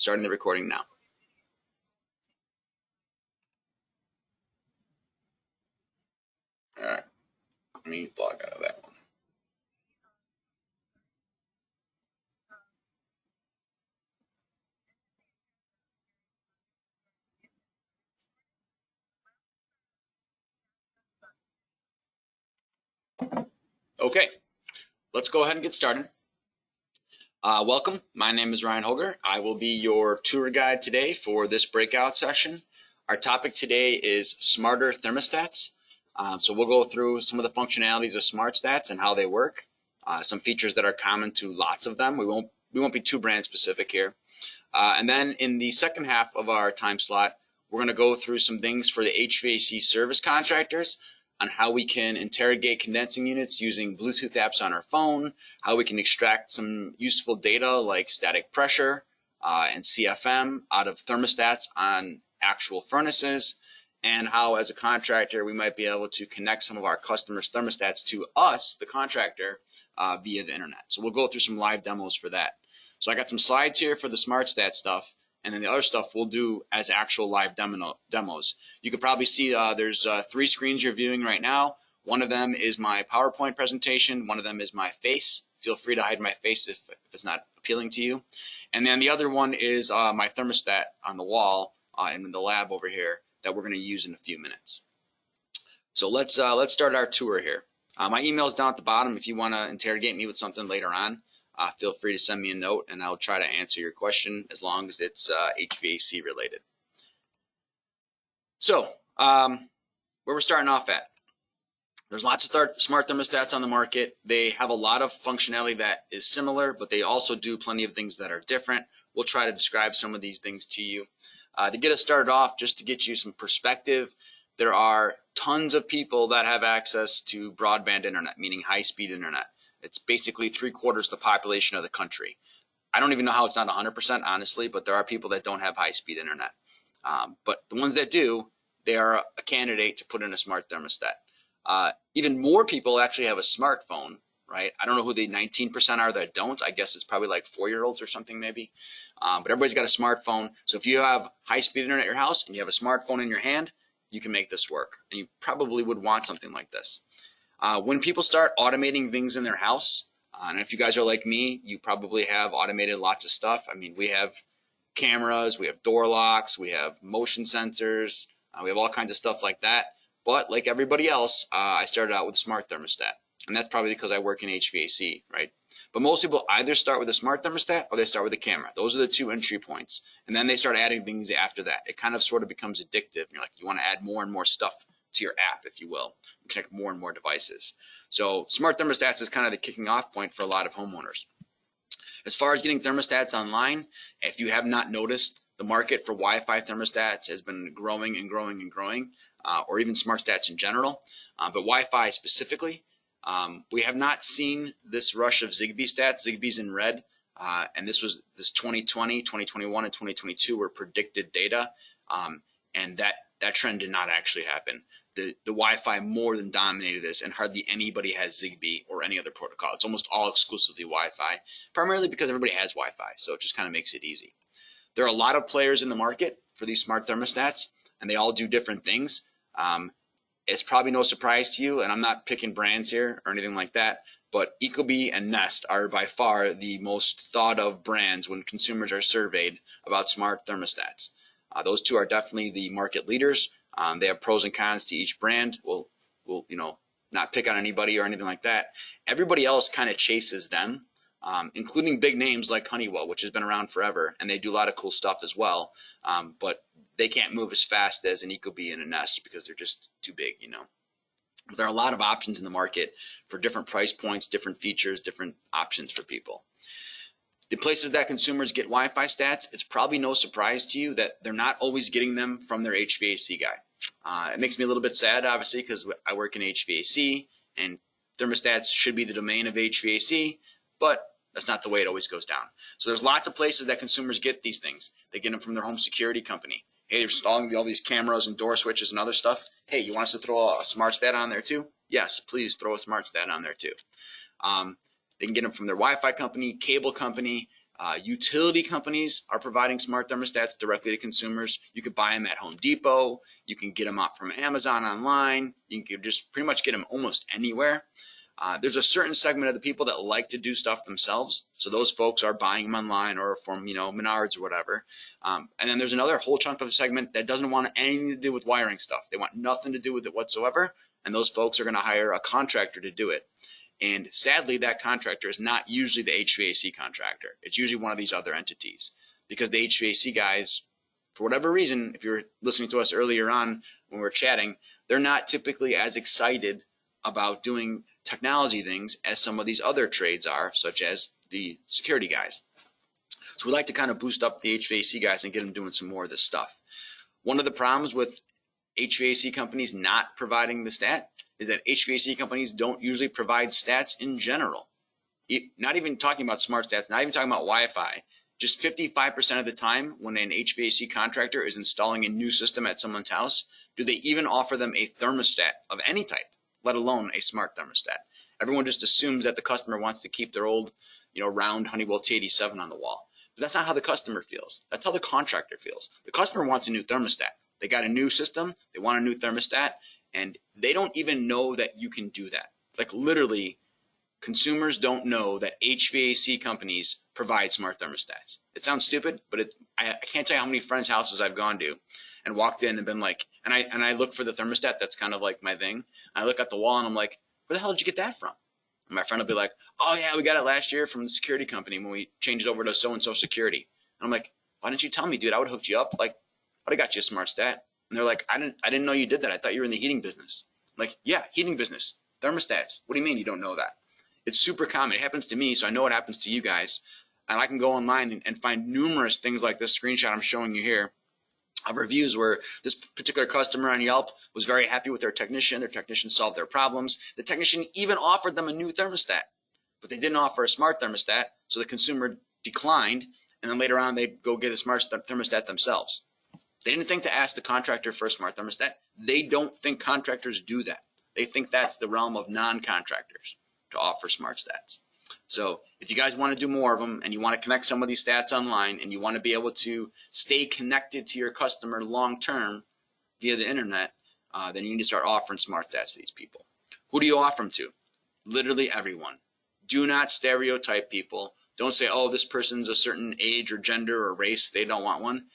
Starting the recording now. All right, let me log out of that one. Okay, let's go ahead and get started. Welcome, my name is Ryan Holger. I will be your tour guide today for this breakout session. Our topic today is smarter thermostats. So we'll go through some of the functionalities of smart stats and how they work, some features that are common to lots of them. We won't be too brand specific here. And then in the second half of our time slot, we're going to go through some things for the HVAC service contractors on how we can interrogate condensing units using Bluetooth apps on our phone, how we can extract some useful data like static pressure and CFM out of thermostats on actual furnaces, and how as a contractor we might be able to connect some of our customers' thermostats to us, the contractor, via the internet. So we'll go through some live demos for that. So I got some slides here for the smart stat stuff, and then the other stuff we'll do as actual live demos. You could probably see there's 3 screens you're viewing right now. One of them is my PowerPoint presentation. One of them is my face. Feel free to hide my face if it's not appealing to you. And then the other one is my thermostat on the wall in the lab over here that we're going to use in a few minutes. So let's start our tour here. My email is down at the bottom if you want to interrogate me with something later on. Feel free to send me a note and I'll try to answer your question as long as it's HVAC related. So where we're starting off at, there's lots of smart thermostats on the market. They have a lot of functionality that is similar, but they also do plenty of things that are different. We'll try to describe some of these things to you. To get us started off, just to get you some perspective, there are tons of people that have access to broadband internet, meaning high-speed internet. It's basically 3/4 the population of the country. I don't even know how it's not 100%, honestly, but there are people that don't have high-speed internet. But the ones that do, they are a candidate to put in a smart thermostat. Even more people actually have a smartphone, right? I don't know who the 19% are that don't. I guess it's probably like 4-year-olds or something maybe. But everybody's got a smartphone. So if you have high-speed internet at your house and you have a smartphone in your hand, you can make this work. And you probably would want something like this. When people start automating things in their house, and if you guys are like me, you probably have automated lots of stuff. I mean, we have cameras, we have door locks, we have motion sensors, we have all kinds of stuff like that. But like everybody else, I started out with a smart thermostat. And that's probably because I work in HVAC, right? But most people either start with a smart thermostat or they start with a camera. Those are the 2 entry points. And then they start adding things after that. It kind of sort of becomes addictive. You're like, you want to add more and more stuff to your app, if you will, and connect more and more devices. So smart thermostats is kind of the kicking off point for a lot of homeowners. As far as getting thermostats online, if you have not noticed, the market for Wi-Fi thermostats has been growing and growing and growing, or even smart stats in general, but Wi-Fi specifically. We have not seen this rush of Zigbee stats. Zigbee's in red, and this 2020, 2021, and 2022 were predicted data, and that trend did not actually happen. The Wi-Fi more than dominated this, and hardly anybody has Zigbee or any other protocol. It's almost all exclusively Wi-Fi, primarily because everybody has Wi-Fi, so it just kind of makes it easy. There are a lot of players in the market for these smart thermostats, and they all do different things. It's probably no surprise to you, and I'm not picking brands here or anything like that, but Ecobee and Nest are by far the most thought of brands when consumers are surveyed about smart thermostats. Those 2 are definitely the market leaders. They have pros and cons to each brand. We'll not pick on anybody or anything like that. Everybody else kind of chases them, including big names like Honeywell, which has been around forever, and they do a lot of cool stuff as well. But they can't move as fast as an Ecobee and a Nest because they're just too big, But there are a lot of options in the market for different price points, different features, different options for people. The places that consumers get Wi-Fi stats, it's probably no surprise to you that they're not always getting them from their HVAC guy. It makes me a little bit sad, obviously, because I work in HVAC, and thermostats should be the domain of HVAC, but that's not the way it always goes down. So there's lots of places that consumers get these things. They get them from their home security company. Hey, they're installing all these cameras and door switches and other stuff. Hey, you want us to throw a smart stat on there too? Yes, please throw a smart stat on there too. They can get them from their Wi-Fi company, cable company, Utility companies are providing smart thermostats directly to consumers. You could buy them at Home Depot. You can get them out from Amazon online. You can just pretty much get them almost anywhere. There's a certain segment of the people that like to do stuff themselves. So those folks are buying them online or from, Menards or whatever. And then there's another whole chunk of the segment that doesn't want anything to do with wiring stuff. They want nothing to do with it whatsoever. And those folks are going to hire a contractor to do it. And sadly, that contractor is not usually the HVAC contractor. It's usually one of these other entities, because the HVAC guys, for whatever reason, if you're listening to us earlier on when we're chatting, they're not typically as excited about doing technology things as some of these other trades are, such as the security guys. So we like to kind of boost up the HVAC guys and get them doing some more of this stuff. One of the problems with HVAC companies not providing the stat is that HVAC companies don't usually provide stats in general. Not even talking about smart stats, not even talking about Wi-Fi. Just 55% of the time when an HVAC contractor is installing a new system at someone's house, do they even offer them a thermostat of any type, let alone a smart thermostat. Everyone just assumes that the customer wants to keep their old, round Honeywell T87 on the wall. But that's not how the customer feels. That's how the contractor feels. The customer wants a new thermostat. They got a new system. They want a new thermostat. And they don't even know that you can do that. Like literally, consumers don't know that HVAC companies provide smart thermostats. It sounds stupid, but I can't tell you how many friends' houses I've gone to and walked in and been like, and I look for the thermostat. That's kind of like my thing. I look at the wall and I'm like, where the hell did you get that from? And my friend will be like, oh yeah, we got it last year from the security company when we changed it over to so-and-so security. And I'm like, why didn't you tell me, dude? I would have hooked you up. Like, I would have got you a smart stat. And they're like, I didn't know you did that. I thought you were in the heating business. I'm like, yeah, heating business, thermostats. What do you mean you don't know that? It's super common. It happens to me, so I know it happens to you guys. And I can go online and find numerous things like this screenshot I'm showing you here of reviews where this particular customer on Yelp was very happy with their technician. Their technician solved their problems. The technician even offered them a new thermostat, but they didn't offer a smart thermostat, so the consumer declined, and then later on they'd go get a smart thermostat themselves. They didn't think to ask the contractor for a smart thermostat. They don't think contractors do that. They think that's the realm of non-contractors to offer smart stats. So if you guys want to do more of them and you want to connect some of these stats online and you want to be able to stay connected to your customer long-term via the internet, then you need to start offering smart stats to these people. Who do you offer them to? Literally everyone. Do not stereotype people. Don't say, oh, this person's a certain age or gender or race. They don't want one.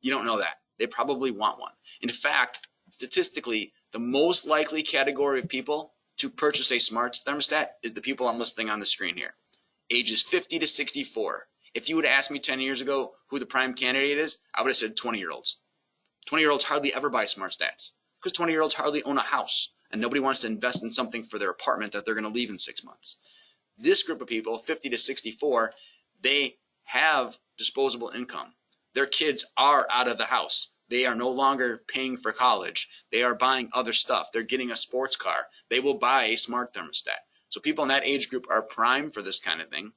You don't know that. They probably want one. In fact, statistically, the most likely category of people to purchase a smart thermostat is the people I'm listing on the screen here. Ages 50 to 64. If you would ask me 10 years ago who the prime candidate is, I would have said 20-year-olds. 20-year-olds hardly ever buy smart stats because 20-year-olds hardly own a house and nobody wants to invest in something for their apartment that they're going to leave in 6 months. This group of people, 50 to 64, they have disposable income. Their kids are out of the house. They are no longer paying for college. They are buying other stuff. They're getting a sports car. They will buy a smart thermostat. So people in that age group are prime for this kind of thing.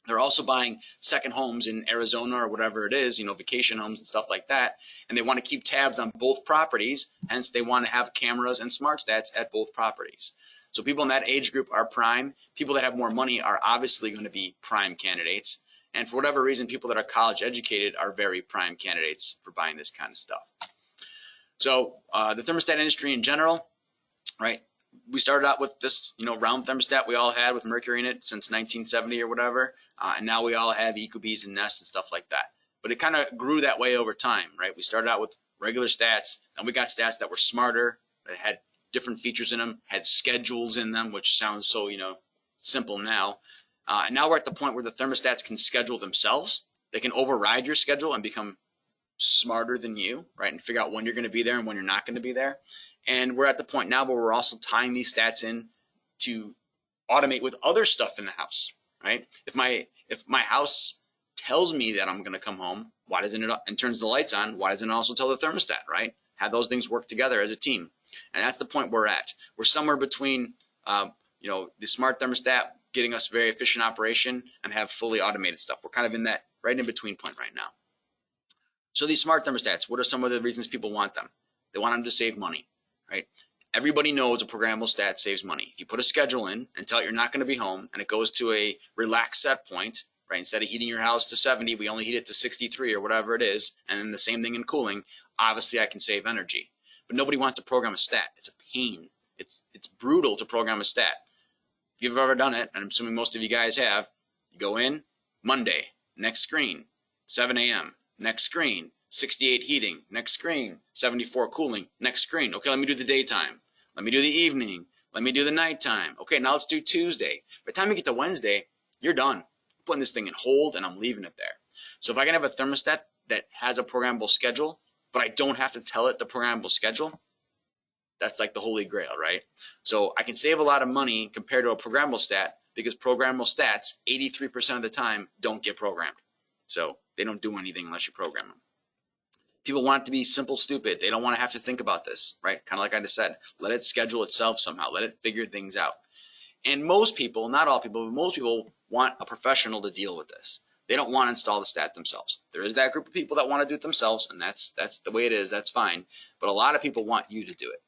They're also buying second homes in Arizona or whatever it is, vacation homes and stuff like that. And they want to keep tabs on both properties. Hence, they want to have cameras and smart stats at both properties. So people in that age group are prime. People that have more money are obviously going to be prime candidates. And for whatever reason, people that are college educated are very prime candidates for buying this kind of stuff. So the thermostat industry in general, right? We started out with this, round thermostat we all had with mercury in it since 1970 or whatever. And now we all have Ecobees and Nest and stuff like that. But it kind of grew that way over time, right? We started out with regular stats, and we got stats that were smarter, that had different features in them, had schedules in them, which sounds so, simple now. And now we're at the point where the thermostats can schedule themselves. They can override your schedule and become smarter than you, right? And figure out when you're going to be there and when you're not going to be there. And we're at the point now where we're also tying these stats in to automate with other stuff in the house, right? If my house tells me that I'm going to come home, why doesn't it, and turns the lights on, why doesn't it also tell the thermostat, right? Have those things work together as a team. And that's the point we're at. We're somewhere between, the smart thermostat getting us very efficient operation and have fully automated stuff. We're kind of in that right in between point right now. So these smart thermostats, what are some of the reasons people want them? They want them to save money, right? Everybody knows a programmable stat saves money. If you put a schedule in and tell it you're not going to be home and it goes to a relaxed set point, right? Instead of heating your house to 70, we only heat it to 63 or whatever it is. And then the same thing in cooling. Obviously, I can save energy. But nobody wants to program a stat. It's a pain. It's brutal to program a stat. If you've ever done it, and I'm assuming most of you guys have, you go in, Monday, next screen, 7 a.m., next screen, 68 heating, next screen, 74 cooling, next screen. Okay, let me do the daytime. Let me do the evening. Let me do the nighttime. Okay, now let's do Tuesday. By the time you get to Wednesday, you're done. I'm putting this thing in hold and I'm leaving it there. So if I can have a thermostat that has a programmable schedule, but I don't have to tell it the programmable schedule, that's like the holy grail, right? So I can save a lot of money compared to a programmable stat because programmable stats, 83% of the time, don't get programmed. So they don't do anything unless you program them. People want it to be simple, stupid. They don't want to have to think about this, right? Kind of like I just said, let it schedule itself somehow. Let it figure things out. And most people, not all people, but most people want a professional to deal with this. They don't want to install the stat themselves. There is that group of people that want to do it themselves, and that's the way it is. That's fine. But a lot of people want you to do it.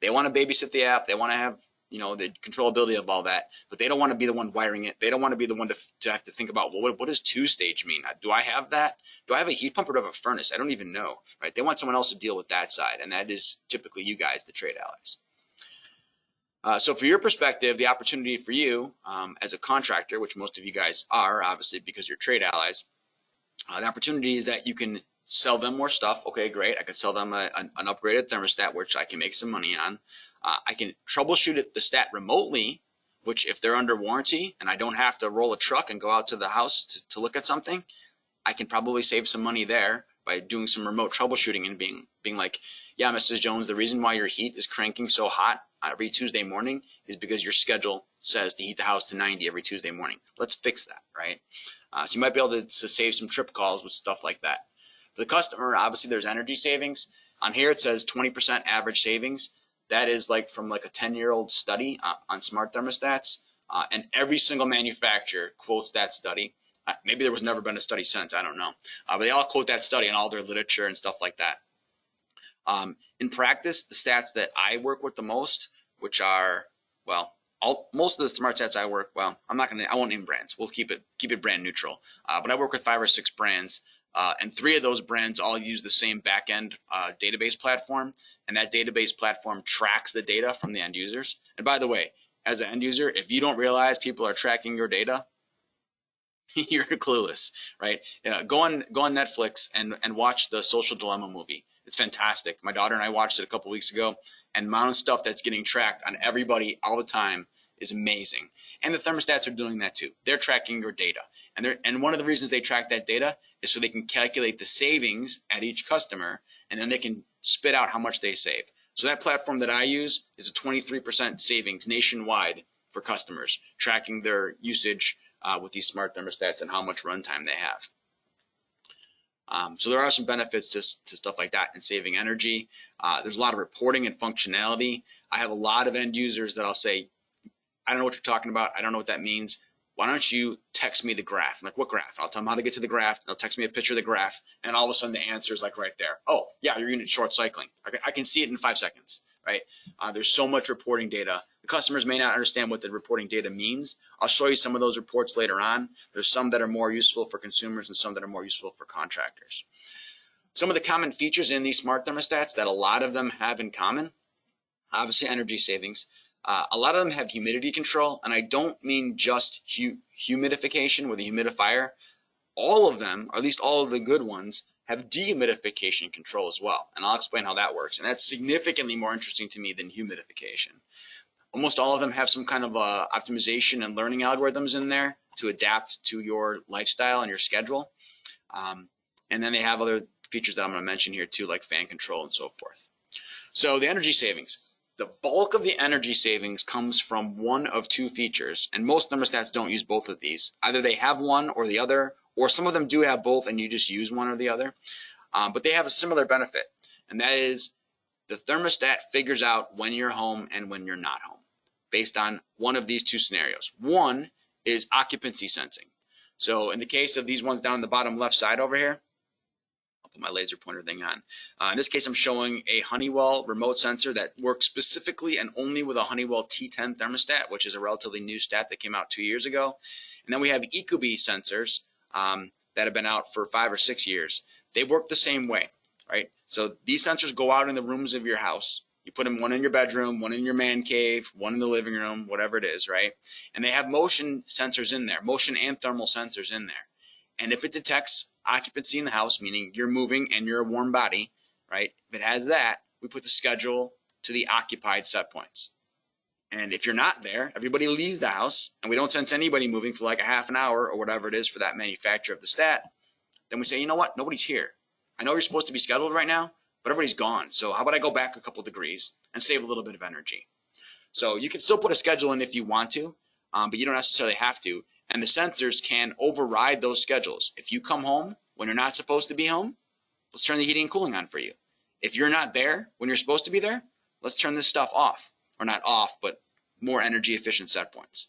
They want to babysit the app. They want to have, the controllability of all that, but they don't want to be the one wiring it. They don't want to be the one to have to think about, well, what does two-stage mean? Do I have that? Do I have a heat pump or do I have a furnace? I don't even know, right? They want someone else to deal with that side, and that is typically you guys, the trade allies. So for your perspective, the opportunity for you as a contractor, which most of you guys are, obviously, because you're trade allies, the opportunity is that you can sell them more stuff. Okay, great. I could sell them an upgraded thermostat, which I can make some money on. I can troubleshoot the stat remotely, which if they're under warranty and I don't have to roll a truck and go out to the house to look at something, I can probably save some money there by doing some remote troubleshooting and being like, yeah, Mrs. Jones, the reason why your heat is cranking so hot every Tuesday morning is because your schedule says to heat the house to 90 every Tuesday morning. Let's fix that, right? So you might be able to save some trip calls with stuff like that. For the customer, obviously there's energy savings. On here it says 20% average savings. That is from a 10-year-old study on smart thermostats, and every single manufacturer quotes that study. Maybe there was never been a study since, I don't know. But they all quote that study in all their literature and stuff like that. In practice, the stats that I work with the most, which are, most of the smart stats I work, I won't name brands. We'll keep it brand neutral. But I work with 5 or 6 brands, and 3 of those brands all use the same back-end database platform. And that database platform tracks the data from the end users. And by the way, as an end user, if you don't realize people are tracking your data, you're clueless, right? Go on Netflix and watch the Social Dilemma movie. It's fantastic. My daughter and I watched it a couple weeks ago, and the amount of stuff that's getting tracked on everybody all the time is amazing. And the thermostats are doing that too. They're tracking your data. And one of the reasons they track that data is so they can calculate the savings at each customer, and then they can spit out how much they save. So that platform that I use is a 23% savings nationwide for customers, tracking their usage with these smart thermostats and how much runtime they have. So there are some benefits to stuff like that and saving energy. There's a lot of reporting and functionality. I have a lot of end users that I'll say, I don't know what you're talking about. I don't know what that means. Why don't you text me the graph? I'm like, what graph? I'll tell them how to get to the graph. They'll text me a picture of the graph, and all of a sudden the answer is right there. Oh, yeah, your unit's short cycling. I can see it in 5 seconds, right? There's so much reporting data. The customers may not understand what the reporting data means. I'll show you some of those reports later on. There's some that are more useful for consumers and some that are more useful for contractors. Some of the common features in these smart thermostats that a lot of them have in common, obviously energy savings. A lot of them have humidity control, and I don't mean just humidification with a humidifier. All of them, or at least all of the good ones, have dehumidification control as well, and I'll explain how that works. And that's significantly more interesting to me than humidification. Almost all of them have some kind of optimization and learning algorithms in there to adapt to your lifestyle and your schedule. And then they have other features that I'm going to mention here too, like fan control and so forth. So the energy savings. The bulk of the energy savings comes from one of 2 features, and most thermostats don't use both of these. Either they have one or the other, or some of them do have both and you just use one or the other. But they have a similar benefit, and that is the thermostat figures out when you're home and when you're not home based on one of these 2 scenarios. One is occupancy sensing. So in the case of these ones down the bottom left side over here, put my laser pointer thing on. In this case, I'm showing a Honeywell remote sensor that works specifically and only with a Honeywell T10 thermostat, which is a relatively new stat that came out 2 years ago. And then we have Ecobee sensors that have been out for 5 or 6 years. They work the same way, right? So these sensors go out in the rooms of your house. You put them one in your bedroom, one in your man cave, one in the living room, whatever it is, right? And they have motion sensors in there, motion and thermal sensors in there. And if it detects occupancy in the house, meaning you're moving and you're a warm body, right? If it has that, we put the schedule to the occupied set points. And if you're not there, everybody leaves the house, and we don't sense anybody moving for like a half an hour or whatever it is for that manufacturer of the stat, then we say, you know what? Nobody's here. I know you're supposed to be scheduled right now, but everybody's gone. So how about I go back a couple degrees and save a little bit of energy? So you can still put a schedule in if you want to, but you don't necessarily have to. And the sensors can override those schedules. If you come home when you're not supposed to be home, let's turn the heating and cooling on for you. If you're not there when you're supposed to be there, let's turn this stuff off. Or not off, but more energy efficient set points.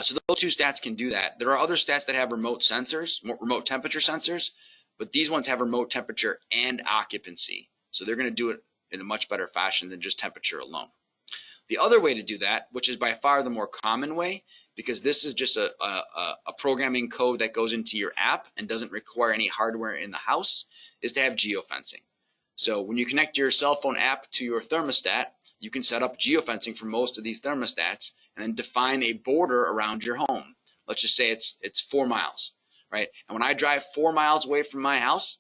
So those two stats can do that. There are other stats that have remote sensors, remote temperature sensors, but these ones have remote temperature and occupancy. So they're going to do it in a much better fashion than just temperature alone. The other way to do that, which is by far the more common way, because this is just a programming code that goes into your app and doesn't require any hardware in the house, is to have geofencing. So when you connect your cell phone app to your thermostat, you can set up geofencing for most of these thermostats and then define a border around your home. Let's just say it's 4 miles, right? And when I drive 4 miles away from my house,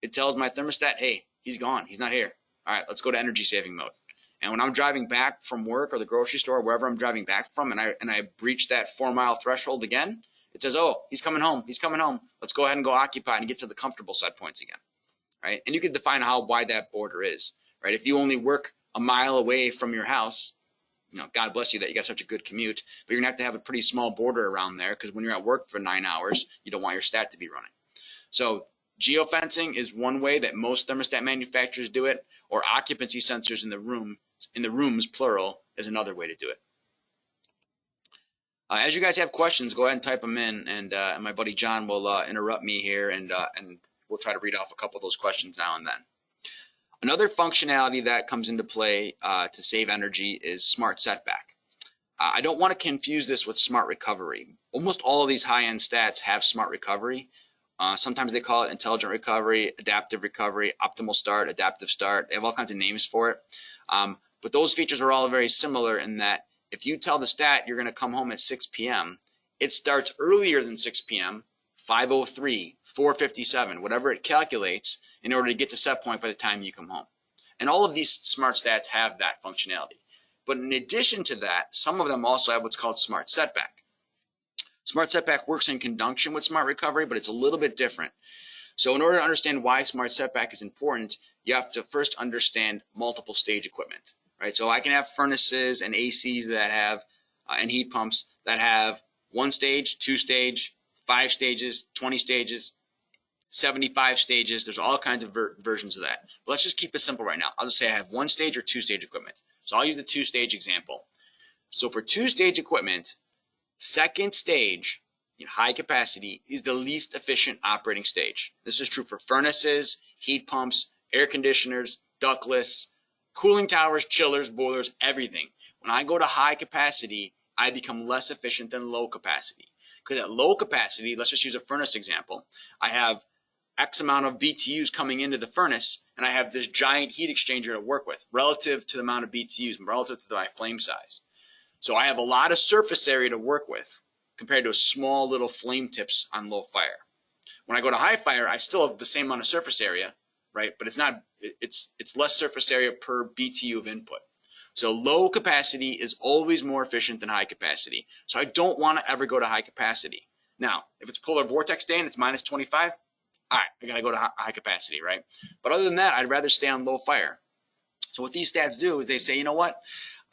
it tells my thermostat, hey, he's gone, he's not here. All right, let's go to energy saving mode. And when I'm driving back from work or the grocery store, wherever I'm driving back from, and I breach that 4 mile threshold again, it says, oh, he's coming home, he's coming home. Let's go ahead and go occupy and get to the comfortable set points again, right? And you can define how wide that border is, right? If you only work a mile away from your house, you know, God bless you that you got such a good commute, but you're gonna have a pretty small border around there, because when you're at work for 9 hours, you don't want your stat to be running. So geofencing is one way that most thermostat manufacturers do it, or occupancy sensors in the rooms plural is another way to do it. As you guys have questions, go ahead and type them in, and my buddy John will interrupt me here, and we'll try to read off a couple of those questions now and then. Another functionality that comes into play to save energy is smart setback. I don't want to confuse this with smart recovery. Almost all of these high-end stats have smart recovery. Sometimes they call it intelligent recovery, adaptive recovery, optimal start, adaptive start. They have all kinds of names for it. But those features are all very similar in that if you tell the stat you're going to come home at 6 p.m., it starts earlier than 6 p.m., 5:03, 4:57, whatever it calculates, in order to get to set point by the time you come home. And all of these smart stats have that functionality. But in addition to that, some of them also have what's called smart setback. Smart setback works in conjunction with smart recovery, but it's a little bit different. So in order to understand why smart setback is important, you have to first understand multiple stage equipment, right? So I can have furnaces and ACs that have, and heat pumps that have 1 stage, 2 stage, 5 stages, 20 stages, 75 stages. There's all kinds of versions of that. But let's just keep it simple right now. I'll just say I have 1 stage or 2 stage equipment. So I'll use the 2 stage example. So for 2 stage equipment, second stage, high capacity, is the least efficient operating stage. This is true for furnaces, heat pumps, air conditioners, ductless, cooling towers, chillers, boilers, everything. When I go to high capacity, I become less efficient than low capacity. Because at low capacity, let's just use a furnace example, I have X amount of BTUs coming into the furnace, and I have this giant heat exchanger to work with relative to the amount of BTUs, relative to my flame size. So I have a lot of surface area to work with compared to a small little flame tips on low fire. When I go to high fire, I still have the same amount of surface area, right? But it's less surface area per BTU of input. So low capacity is always more efficient than high capacity. So I don't want to ever go to high capacity. Now, if it's polar vortex day and it's minus 25, all right, I got to go to high capacity, right? But other than that, I'd rather stay on low fire. So what these stats do is they say, you know what?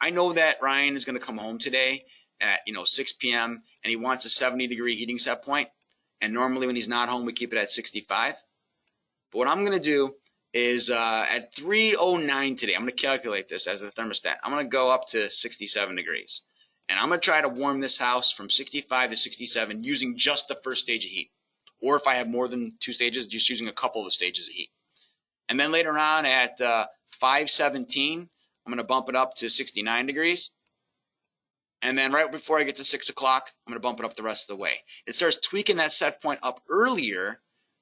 I know that Ryan is going to come home today at 6 p.m. and he wants a 70-degree heating set point. And normally when he's not home, we keep it at 65. But what I'm going to do is at 3:09 today, I'm going to calculate this as a thermostat. I'm going to go up to 67 degrees. And I'm going to try to warm this house from 65 to 67 using just the first stage of heat. Or if I have more than 2 stages, just using a couple of the stages of heat. And then later on at 5:17, I'm going to bump it up to 69 degrees. And then right before I get to 6 o'clock, I'm going to bump it up the rest of the way. It starts tweaking that set point up earlier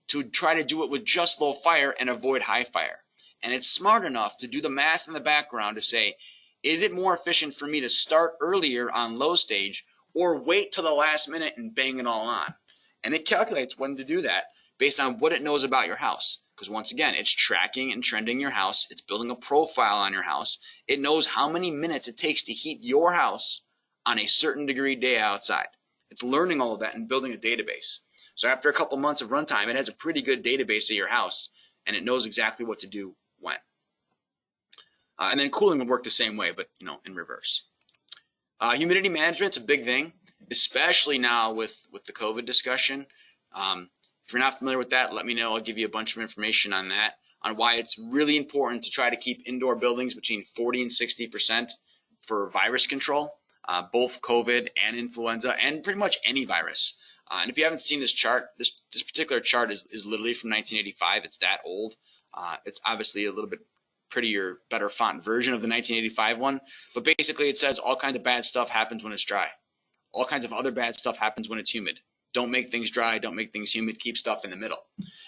to try to do it with just low fire and avoid high fire. And it's smart enough to do the math in the background to say, is it more efficient for me to start earlier on low stage or wait till the last minute and bang it all on? And it calculates when to do that based on what it knows about your house. Because once again, it's tracking and trending your house. It's building a profile on your house. It knows how many minutes it takes to heat your house on a certain degree day outside. It's learning all of that and building a database. So after a couple months of runtime, it has a pretty good database of your house, and it knows exactly what to do when. And then cooling will work the same way, but in reverse. Humidity management is a big thing, especially now with the COVID discussion. If you're not familiar with that, let me know. I'll give you a bunch of information on that, on why it's really important to try to keep indoor buildings between 40 and 60% for virus control, both COVID and influenza, and pretty much any virus. And if you haven't seen this chart, this particular chart is literally from 1985. It's that old. It's obviously a little bit prettier, better font version of the 1985 one. But basically it says all kinds of bad stuff happens when it's dry. All kinds of other bad stuff happens when it's humid. Don't make things dry. Don't make things humid. Keep stuff in the middle.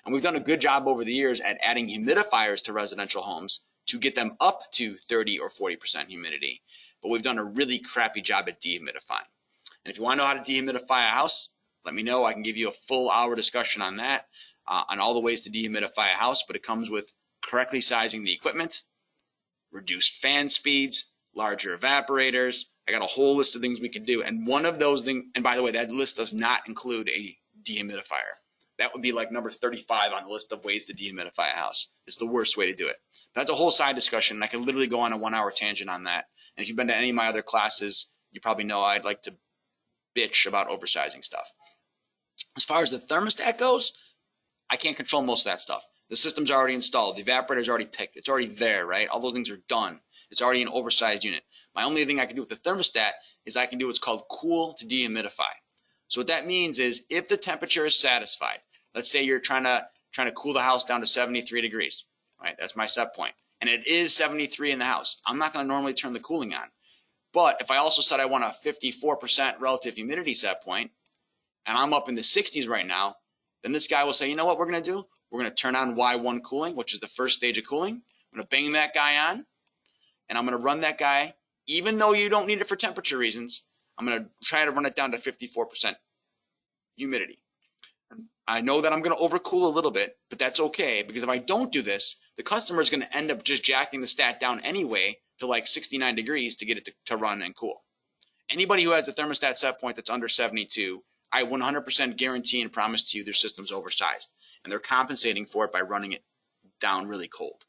And we've done a good job over the years at adding humidifiers to residential homes to get them up to 30 or 40% humidity. But we've done a really crappy job at dehumidifying. And if you want to know how to dehumidify a house, let me know. I can give you a full hour discussion on that, on all the ways to dehumidify a house. But it comes with correctly sizing the equipment, reduced fan speeds, larger evaporators. I got a whole list of things we can do. And one of those things, and by the way, that list does not include a dehumidifier. That would be like number 35 on the list of ways to dehumidify a house. It's the worst way to do it. That's a whole side discussion. And I can literally go on a 1 hour tangent on that. And if you've been to any of my other classes, you probably know I'd like to bitch about oversizing stuff. As far as the thermostat goes, I can't control most of that stuff. The system's already installed. The evaporator's already picked. It's already there, right? All those things are done. It's already an oversized unit. My only thing I can do with the thermostat is I can do what's called cool to dehumidify. So what that means is if the temperature is satisfied, let's say you're trying to cool the house down to 73 degrees, right? That's my set point. And it is 73 in the house. I'm not going to normally turn the cooling on. But if I also said I want a 54% relative humidity set point, and I'm up in the 60s right now, then this guy will say, you know what we're going to do? We're going to turn on Y1 cooling, which is the first stage of cooling. I'm going to bang that guy on, and I'm going to run that guy, even though you don't need it for temperature reasons. I'm going to try to run it down to 54% humidity. I know that I'm going to overcool a little bit, but that's okay, because if I don't do this, the customer is going to end up just jacking the stat down anyway to like 69 degrees to get it to run and cool. Anybody who has a thermostat set point that's under 72, I 100% guarantee and promise to you their system's oversized, and they're compensating for it by running it down really cold.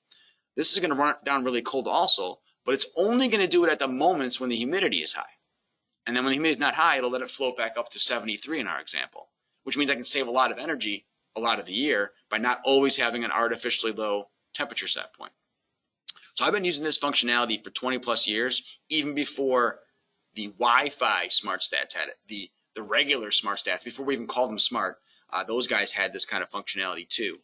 This is going to run it down really cold also, but it's only going to do it at the moments when the humidity is high. And then when the humidity is not high, it'll let it float back up to 73 in our example, which means I can save a lot of energy a lot of the year by not always having an artificially low temperature set point. So I've been using this functionality for 20 plus years, even before the Wi-Fi smart stats had it, the regular smart stats, before we even called them smart. Those guys had this kind of functionality too,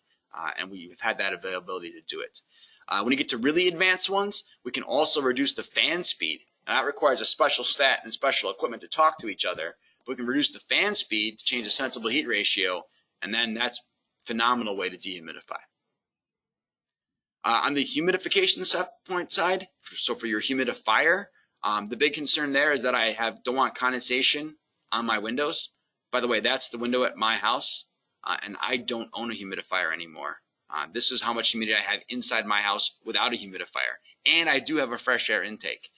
and we've had that availability to do it. When you get to really advanced ones, we can also reduce the fan speed. And that requires a special stat and special equipment to talk to each other. But we can reduce the fan speed to change the sensible heat ratio, and then that's a phenomenal way to dehumidify. On the humidification set point side, so for your humidifier, the big concern there is that I don't want condensation on my windows. By the way, that's the window at my house, and I don't own a humidifier anymore. This is how much humidity I have inside my house without a humidifier. And I do have a fresh air intake.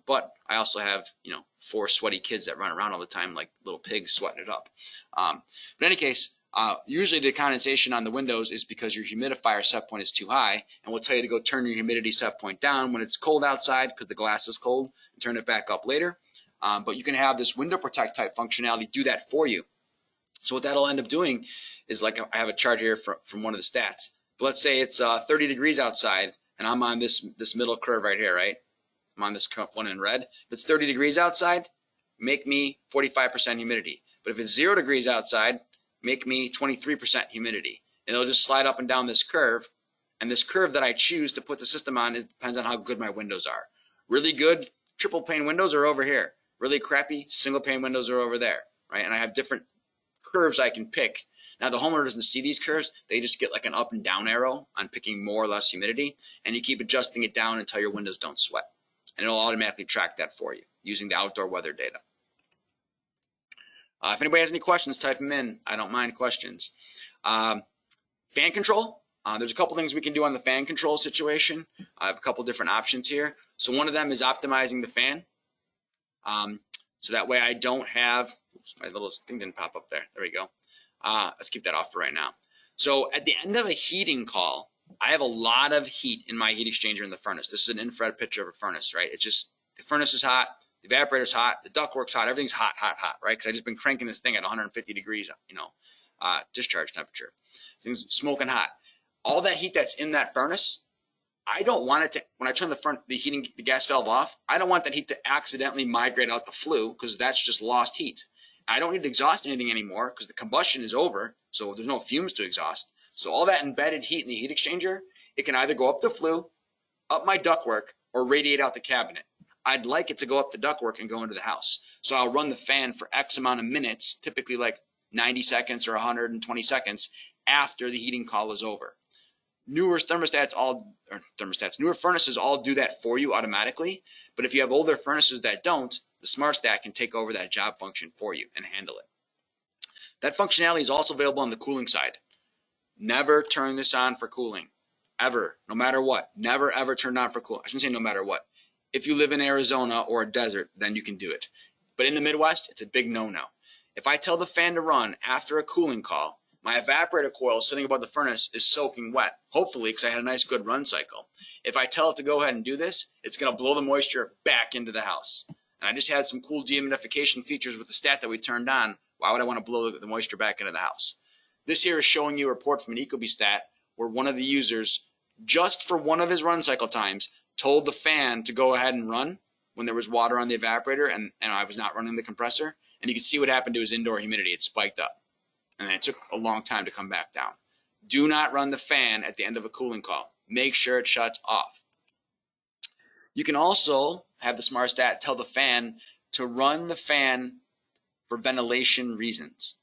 But I also have, 4 sweaty kids that run around all the time like little pigs sweating it up. But in any case, usually the condensation on the windows is because your humidifier set point is too high, and we'll tell you to go turn your humidity set point down when it's cold outside because the glass is cold, and turn it back up later. But you can have this window protect type functionality do that for you. So what that'll end up doing is, like I have a chart here from one of the stats. But let's say it's 30 degrees outside, and I'm on this middle curve right here, right? I'm on this one in red. If it's 30 degrees outside, make me 45% humidity. But if it's 0 degrees outside, make me 23% humidity. And it'll just slide up and down this curve. And this curve that I choose to put the system on depends on how good my windows are. Really good triple pane windows are over here. Really crappy single pane windows are over there, right? And I have different curves I can pick. Now the homeowner doesn't see these curves. They just get like an up and down arrow on picking more or less humidity, and you keep adjusting it down until your windows don't sweat. And it'll automatically track that for you using the outdoor weather data. If anybody has any questions, type them in. I don't mind questions. Fan control. There's a couple things we can do on the fan control situation. I have a couple different options here. So one of them is optimizing the fan. So that way I don't have, oops, my little thing didn't pop up there. There we go. Let's keep that off for right now. So at the end of a heating call, I have a lot of heat in my heat exchanger in the furnace. This is an infrared picture of a furnace, right? It's just, the furnace is hot, the evaporator's hot, the ductwork's hot, everything's hot, hot, hot, right? Because I've just been cranking this thing at 150 degrees, discharge temperature. Things smoking hot. All that heat that's in that furnace, I don't want it to, when I turn the gas valve off, I don't want that heat to accidentally migrate out the flue, because that's just lost heat. I don't need to exhaust anything anymore because the combustion is over, so there's no fumes to exhaust. So all that embedded heat in the heat exchanger, it can either go up the flue, up my ductwork, or radiate out the cabinet. I'd like it to go up the ductwork and go into the house. So I'll run the fan for X amount of minutes, typically like 90 seconds or 120 seconds after the heating call is over. Newer furnaces all do that for you automatically. But if you have older furnaces that don't, the Thermostat can take over that job function for you and handle it. That functionality is also available on the cooling side. Never turn this on for cooling, ever, no matter what. Never, ever turn it on for cooling. I shouldn't say no matter what. If you live in Arizona or a desert, then you can do it. But in the Midwest, it's a big no-no. If I tell the fan to run after a cooling call, my evaporator coil sitting above the furnace is soaking wet, hopefully because I had a nice good run cycle. If I tell it to go ahead and do this, it's going to blow the moisture back into the house. And I just had some cool dehumidification features with the stat that we turned on. Why would I want to blow the moisture back into the house? This here is showing you a report from an Ecobee stat where one of the users, just for one of his run cycle times, told the fan to go ahead and run when there was water on the evaporator and I was not running the compressor. And you could see what happened to his indoor humidity. It spiked up. And it took a long time to come back down. Do not run the fan at the end of a cooling call. Make sure it shuts off. You can also have the Thermostat tell the fan to run the fan for ventilation reasons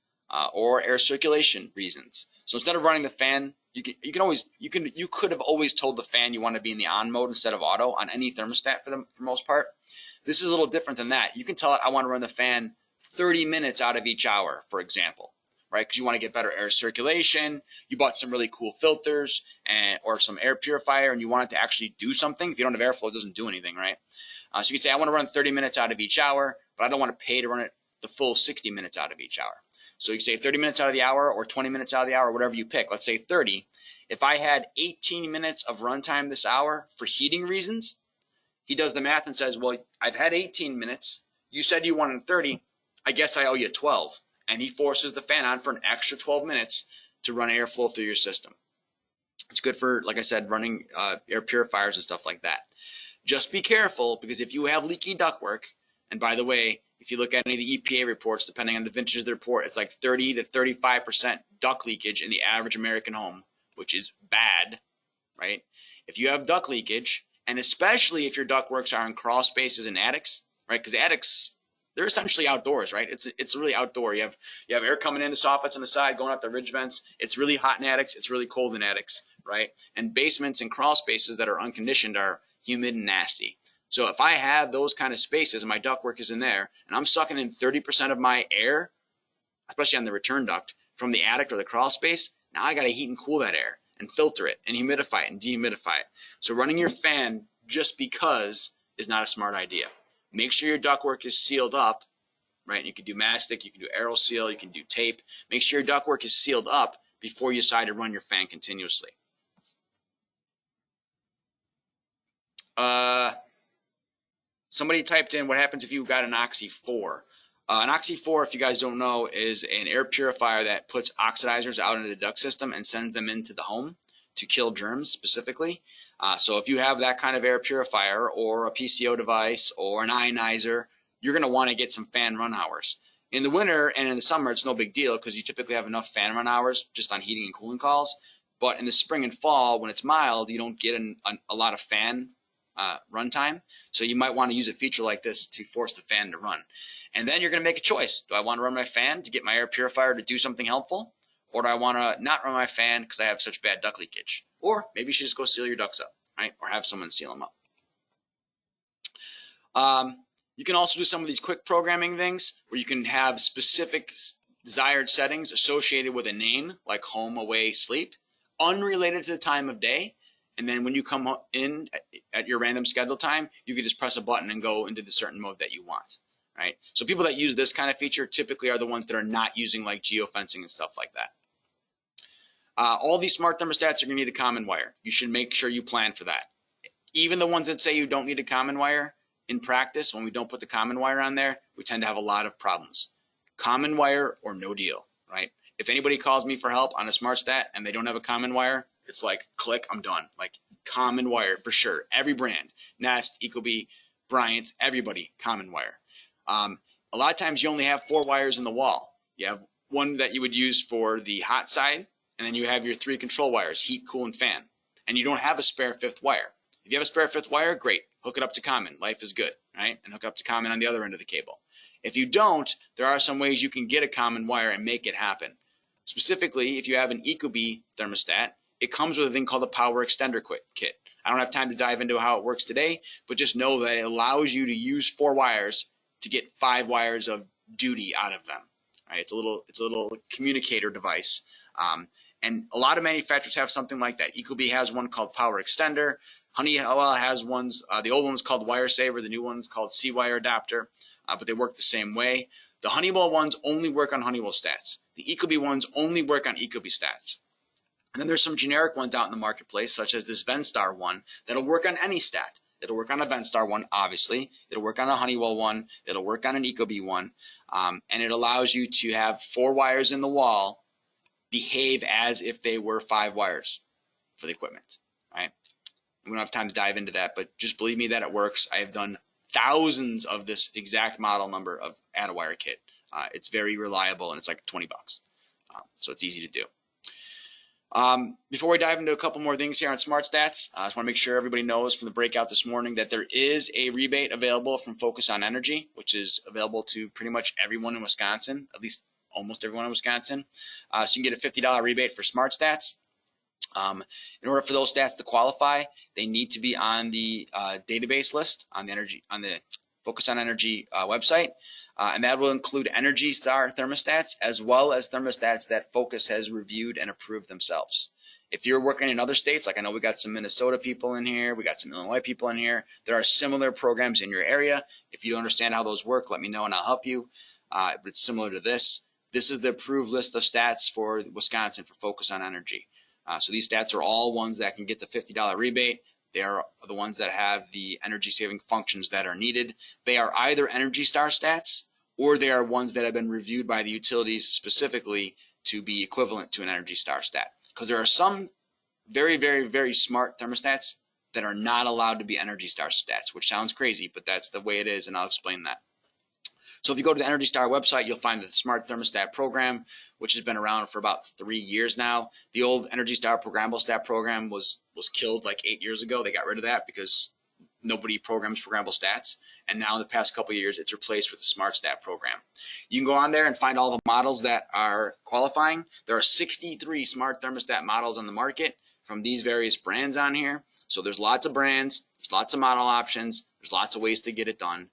or air circulation reasons. So instead of running the fan, you could have always told the fan you want to be in the on mode instead of auto on any thermostat for most part. This is a little different than that. You can tell it I want to run the fan 30 minutes out of each hour, for example. Right, because you want to get better air circulation. You bought some really cool filters or some air purifier, and you want it to actually do something. If you don't have airflow, it doesn't do anything, right? So you can say, I want to run 30 minutes out of each hour, but I don't want to pay to run it the full 60 minutes out of each hour. So you can say 30 minutes out of the hour or 20 minutes out of the hour, whatever you pick. Let's say 30. If I had 18 minutes of runtime this hour for heating reasons, he does the math and says, well, I've had 18 minutes. You said you wanted 30. I guess I owe you 12. And he forces the fan on for an extra 12 minutes to run airflow through your system. It's good for, like I said, running air purifiers and stuff like that. Just be careful, because if you have leaky ductwork, and by the way, if you look at any of the EPA reports, depending on the vintage of the report, it's like 30 to 35% duct leakage in the average American home, which is bad, right? If you have duct leakage, and especially if your ductworks are in crawl spaces and attics, right? Because attics, they're essentially outdoors, right? It's really outdoor. You have air coming in the soffits on the side, going out the ridge vents. It's really hot in attics. It's really cold in attics, right? And basements and crawl spaces that are unconditioned are humid and nasty. So if I have those kind of spaces and my ductwork is in there, and I'm sucking in 30% of my air, especially on the return duct, from the attic or the crawl space, now I got to heat and cool that air and filter it and humidify it and dehumidify it. So running your fan just because is not a smart idea. Make sure your ductwork is sealed up, right? You can do mastic, you can do aero seal, you can do tape. Make sure your ductwork is sealed up before you decide to run your fan continuously. Somebody typed in, what happens if you've got an Oxy 4? An Oxy 4, if you guys don't know, is an air purifier that puts oxidizers out into the duct system and sends them into the home to kill germs specifically. So if you have that kind of air purifier or a PCO device or an ionizer, you're going to want to get some fan run hours. In the winter and in the summer, it's no big deal because you typically have enough fan run hours just on heating and cooling calls. But in the spring and fall, when it's mild, you don't get a lot of fan runtime. So you might want to use a feature like this to force the fan to run. And then you're going to make a choice. Do I want to run my fan to get my air purifier to do something helpful? Or do I want to not run my fan because I have such bad duct leakage? Or maybe you should just go seal your ducts up, right? Or have someone seal them up. You can also do some of these quick programming things where you can have specific desired settings associated with a name like home, away, sleep, unrelated to the time of day. And then when you come in at your random schedule time, you can just press a button and go into the certain mode that you want, right? So people that use this kind of feature typically are the ones that are not using like geofencing and stuff like that. All these smart thermostats are going to need a common wire. You should make sure you plan for that. Even the ones that say you don't need a common wire, in practice, when we don't put the common wire on there, we tend to have a lot of problems. Common wire or no deal, right? If anybody calls me for help on a smart stat and they don't have a common wire, it's like, click, I'm done. Like, common wire for sure. Every brand, Nest, Ecobee, Bryant, everybody, common wire. A lot of times you only have 4 wires in the wall. You have one that you would use for the hot side, and then you have your 3 control wires, heat, cool, and fan. And you don't have a spare 5th wire. If you have a spare 5th wire, great. Hook it up to common. Life is good, right? And hook up to common on the other end of the cable. If you don't, there are some ways you can get a common wire and make it happen. Specifically, if you have an Ecobee thermostat, it comes with a thing called a power extender kit. I don't have time to dive into how it works today, but just know that it allows you to use 4 wires to get 5 wires of duty out of them. Right? It's a little communicator device. And a lot of manufacturers have something like that. Ecobee has one called Power Extender. Honeywell has ones, the old one's called Wire Saver, the new one's called C-Wire Adapter, but they work the same way. The Honeywell ones only work on Honeywell stats. The Ecobee ones only work on Ecobee stats. And then there's some generic ones out in the marketplace, such as this Venstar one, that'll work on any stat. It'll work on a Venstar one, obviously. It'll work on a Honeywell one. It'll work on an Ecobee one. And it allows you to have 4 wires in the wall behave as if they were 5 wires for the equipment, right? We don't have time to dive into that, but just believe me that it works. I have done thousands of this exact model number of add-a-wire kit. It's very reliable, and it's like 20 bucks. So it's easy to do. Before we dive into a couple more things here on Smart Stats, I just want to make sure everybody knows from the breakout this morning that there is a rebate available from Focus on Energy, which is available to pretty much everyone in Wisconsin, at least almost everyone in Wisconsin. So you can get a $50 rebate for Smart Stats. In order for those stats to qualify, they need to be on the database list on the Focus on Energy website, and that will include Energy Star thermostats as well as thermostats that Focus has reviewed and approved themselves. If you're working in other states, like I know we got some Minnesota people in here, we got some Illinois people in here, there are similar programs in your area. If you don't understand how those work, let me know and I'll help you. But it's similar to this. This is the approved list of stats for Wisconsin for Focus on Energy. So these stats are all ones that can get the $50 rebate. They are the ones that have the energy saving functions that are needed. They are either Energy Star stats or they are ones that have been reviewed by the utilities specifically to be equivalent to an Energy Star stat. Because there are some very, very, very smart thermostats that are not allowed to be Energy Star stats, which sounds crazy, but that's the way it is, and I'll explain that. So if you go to the Energy Star website, you'll find the Smart Thermostat program, which has been around for about 3 years now. The old Energy Star programmable stat program was killed like 8 years ago. They got rid of that because nobody programs programmable stats. And now in the past couple of years, it's replaced with the Smart Stat program. You can go on there and find all the models that are qualifying. There are 63 Smart Thermostat models on the market from these various brands on here. So there's lots of brands, there's lots of model options, there's lots of ways to get it done.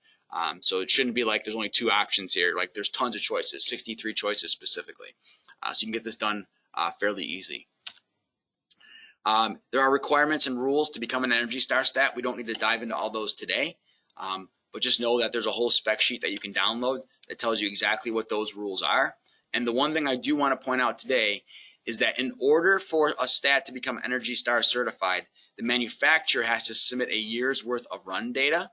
So it shouldn't be like there's only 2 options here. Like there's tons of choices, 63 choices specifically. So you can get this done fairly easy. There are requirements and rules to become an Energy Star stat. We don't need to dive into all those today, but just know that there's a whole spec sheet that you can download that tells you exactly what those rules are. And the one thing I do want to point out today is that in order for a stat to become Energy Star certified, the manufacturer has to submit a year's worth of run data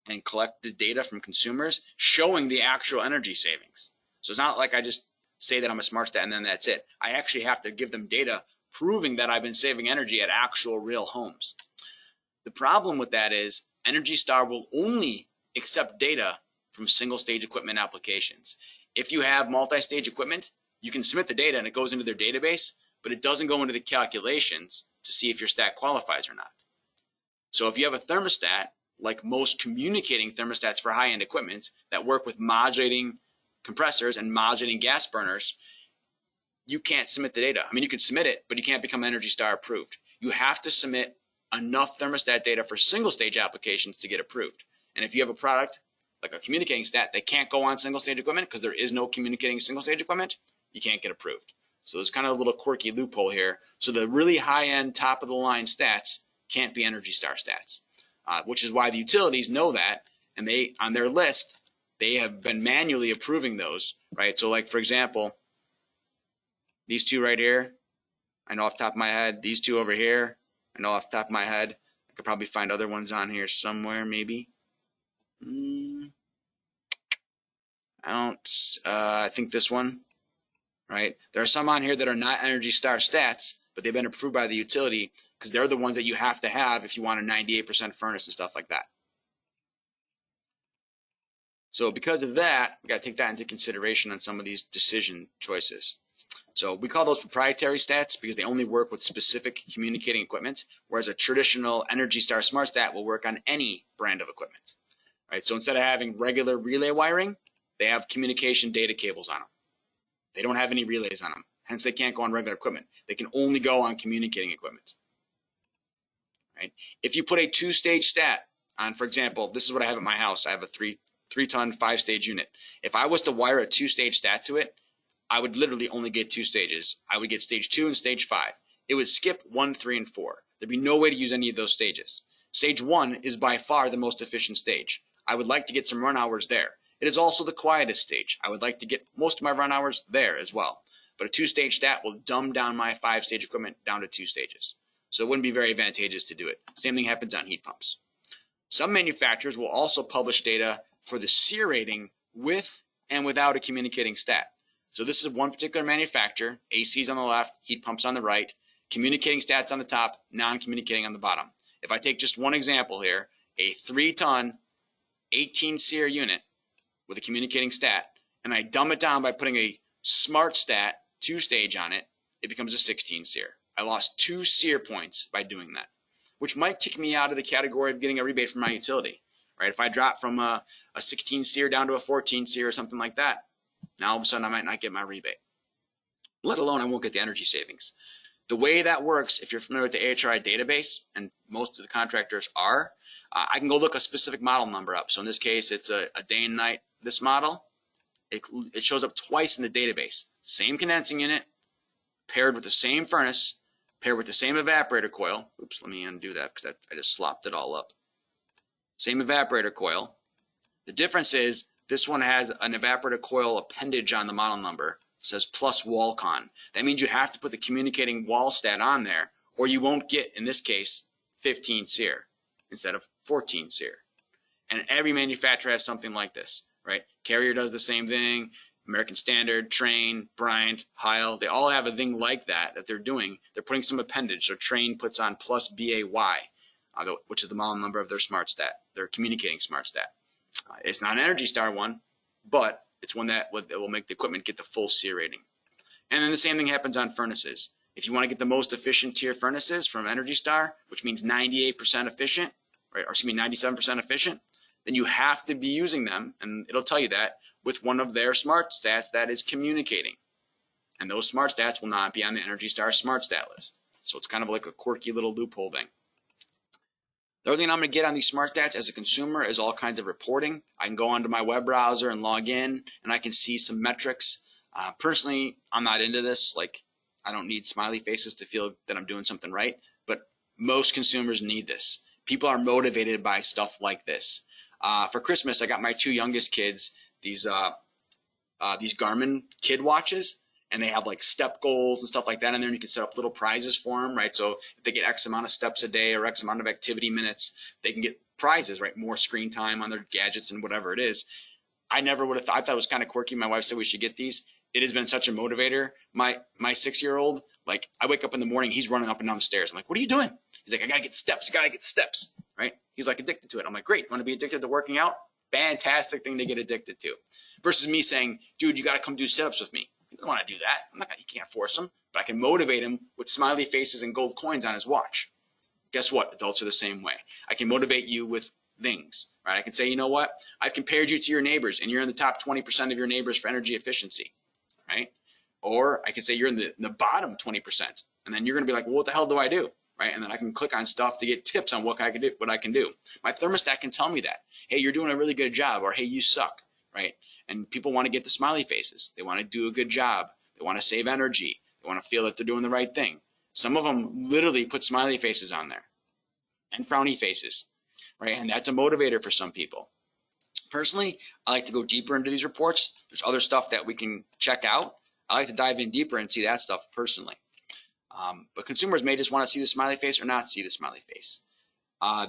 and collect the data from consumers showing the actual energy savings. So it's not like I just say that I'm a smart stat and then that's it. I actually have to give them data proving that I've been saving energy at actual real homes. The problem with that is Energy Star will only accept data from single stage equipment applications. If you have multi-stage equipment, you can submit the data and it goes into their database, but it doesn't go into the calculations to see if your stat qualifies or not. So if you have a thermostat, like most communicating thermostats for high-end equipment that work with modulating compressors and modulating gas burners, you can't submit the data. I mean, you can submit it, but you can't become Energy Star approved. You have to submit enough thermostat data for single stage applications to get approved. And if you have a product like a communicating stat that can't go on single stage equipment because there is no communicating single stage equipment, you can't get approved. So there's kind of a little quirky loophole here. So the really high end, top of the line stats can't be Energy Star stats, which is why the utilities know that, and they, on their list, they have been manually approving those, right? So like, for example, these two right here, I know off the top of my head. These two over here, I know off the top of my head. I could probably find other ones on here somewhere, maybe. I think this one, right? There are some on here that are not Energy Star stats, but they've been approved by the utility because they're the ones that you have to have if you want a 98% furnace and stuff like that. So because of that, we got to take that into consideration on some of these decision choices. So we call those proprietary stats because they only work with specific communicating equipment, whereas a traditional Energy Star Smart Stat will work on any brand of equipment. Right? So instead of having regular relay wiring, they have communication data cables on them. They don't have any relays on them. Hence, they can't go on regular equipment. They can only go on communicating equipment. Right? If you put a two-stage stat on, for example, this is what I have at my house. I have a three-ton, five-stage unit. If I was to wire a two-stage stat to it, I would literally only get two stages. I would get stage 2 and stage 5. It would skip 1, 3, and 4. There'd be no way to use any of those stages. Stage 1 is by far the most efficient stage. I would like to get some run hours there. It is also the quietest stage. I would like to get most of my run hours there as well. But a two-stage stat will dumb down my 5-stage equipment down to 2 stages. So it wouldn't be very advantageous to do it. Same thing happens on heat pumps. Some manufacturers will also publish data for the SEER rating with and without a communicating stat. So this is one particular manufacturer, ACs on the left, heat pumps on the right, communicating stats on the top, non-communicating on the bottom. If I take just one example here, a 3-ton, 18 SEER unit with a communicating stat, and I dumb it down by putting a smart stat 2-stage on it, it becomes a 16 SEER. I lost 2 SEER points by doing that, which might kick me out of the category of getting a rebate from my utility. Right? If I drop from a 16 SEER down to a 14 SEER or something like that, now all of a sudden I might not get my rebate, let alone I won't get the energy savings. The way that works, if you're familiar with the AHRI database, and most of the contractors are, I can go look a specific model number up. So in this case, it's a day and night, this model. It shows up twice in the database. Same condensing unit, paired with the same furnace, paired with the same evaporator coil. Oops, let me undo that because I just slopped it all up. Same evaporator coil. The difference is this one has an evaporator coil appendage on the model number. It says plus wall con. That means you have to put the communicating wall stat on there, or you won't get, in this case, 15 SEER instead of 14 SEER. And every manufacturer has something like this, right? Carrier does the same thing. American Standard, Trane, Bryant, Heil, they all have a thing like that they're doing. They're putting some appendage. So Trane puts on plus BAY, which is the model number of their smart stat, their communicating smart stat. It's not an Energy Star one, but it's one that will make the equipment get the full SEER rating. And then the same thing happens on furnaces. If you want to get the most efficient tier furnaces from Energy Star, which means 98% efficient, right, or excuse me, 97% efficient, then you have to be using them, and it'll tell you that, with one of their smart stats that is communicating. And those smart stats will not be on the Energy Star smart stat list. So it's kind of like a quirky little loophole thing. The other thing I'm going to get on these smart stats as a consumer is all kinds of reporting. I can go onto my web browser and log in, and I can see some metrics. Personally, I'm not into this. Like, I don't need smiley faces to feel that I'm doing something right, but most consumers need this. People are motivated by stuff like this. For Christmas, I got my 2 youngest kids these Garmin kid watches, and they have like step goals and stuff like that in there, and you can set up little prizes for them, right? So if they get X amount of steps a day or X amount of activity minutes, they can get prizes, right? More screen time on their gadgets and whatever it is. I never would have thought. I thought it was kind of quirky. My wife said we should get these. It has been such a motivator. My 6-year-old, like, I wake up in the morning, he's running up and down the stairs. I'm like, what are you doing? He's like, I got to get the steps. I got to get the steps, right? He's like addicted to it. I'm like, great. You want to be addicted to working out? Fantastic thing to get addicted to. Versus me saying, dude, you got to come do sit-ups with me. He doesn't want to do that. You can't force him, but I can motivate him with smiley faces and gold coins on his watch. Guess what? Adults are the same way. I can motivate you with things, right? I can say, you know what? I've compared you to your neighbors and you're in the top 20% of your neighbors for energy efficiency, right? Or I can say you're in the bottom 20%. And then you're going to be like, well, what the hell do I do? Right? And then I can click on stuff to get tips on what I can do. My thermostat can tell me that, hey, you're doing a really good job, or hey, you suck, right? And people want to get the smiley faces. They want to do a good job. They want to save energy. They want to feel that they're doing the right thing. Some of them literally put smiley faces on there and frowny faces, right? And that's a motivator for some people. Personally, I like to go deeper into these reports. There's other stuff that we can check out. I like to dive in deeper and see that stuff personally. But consumers may just want to see the smiley face or not see the smiley face.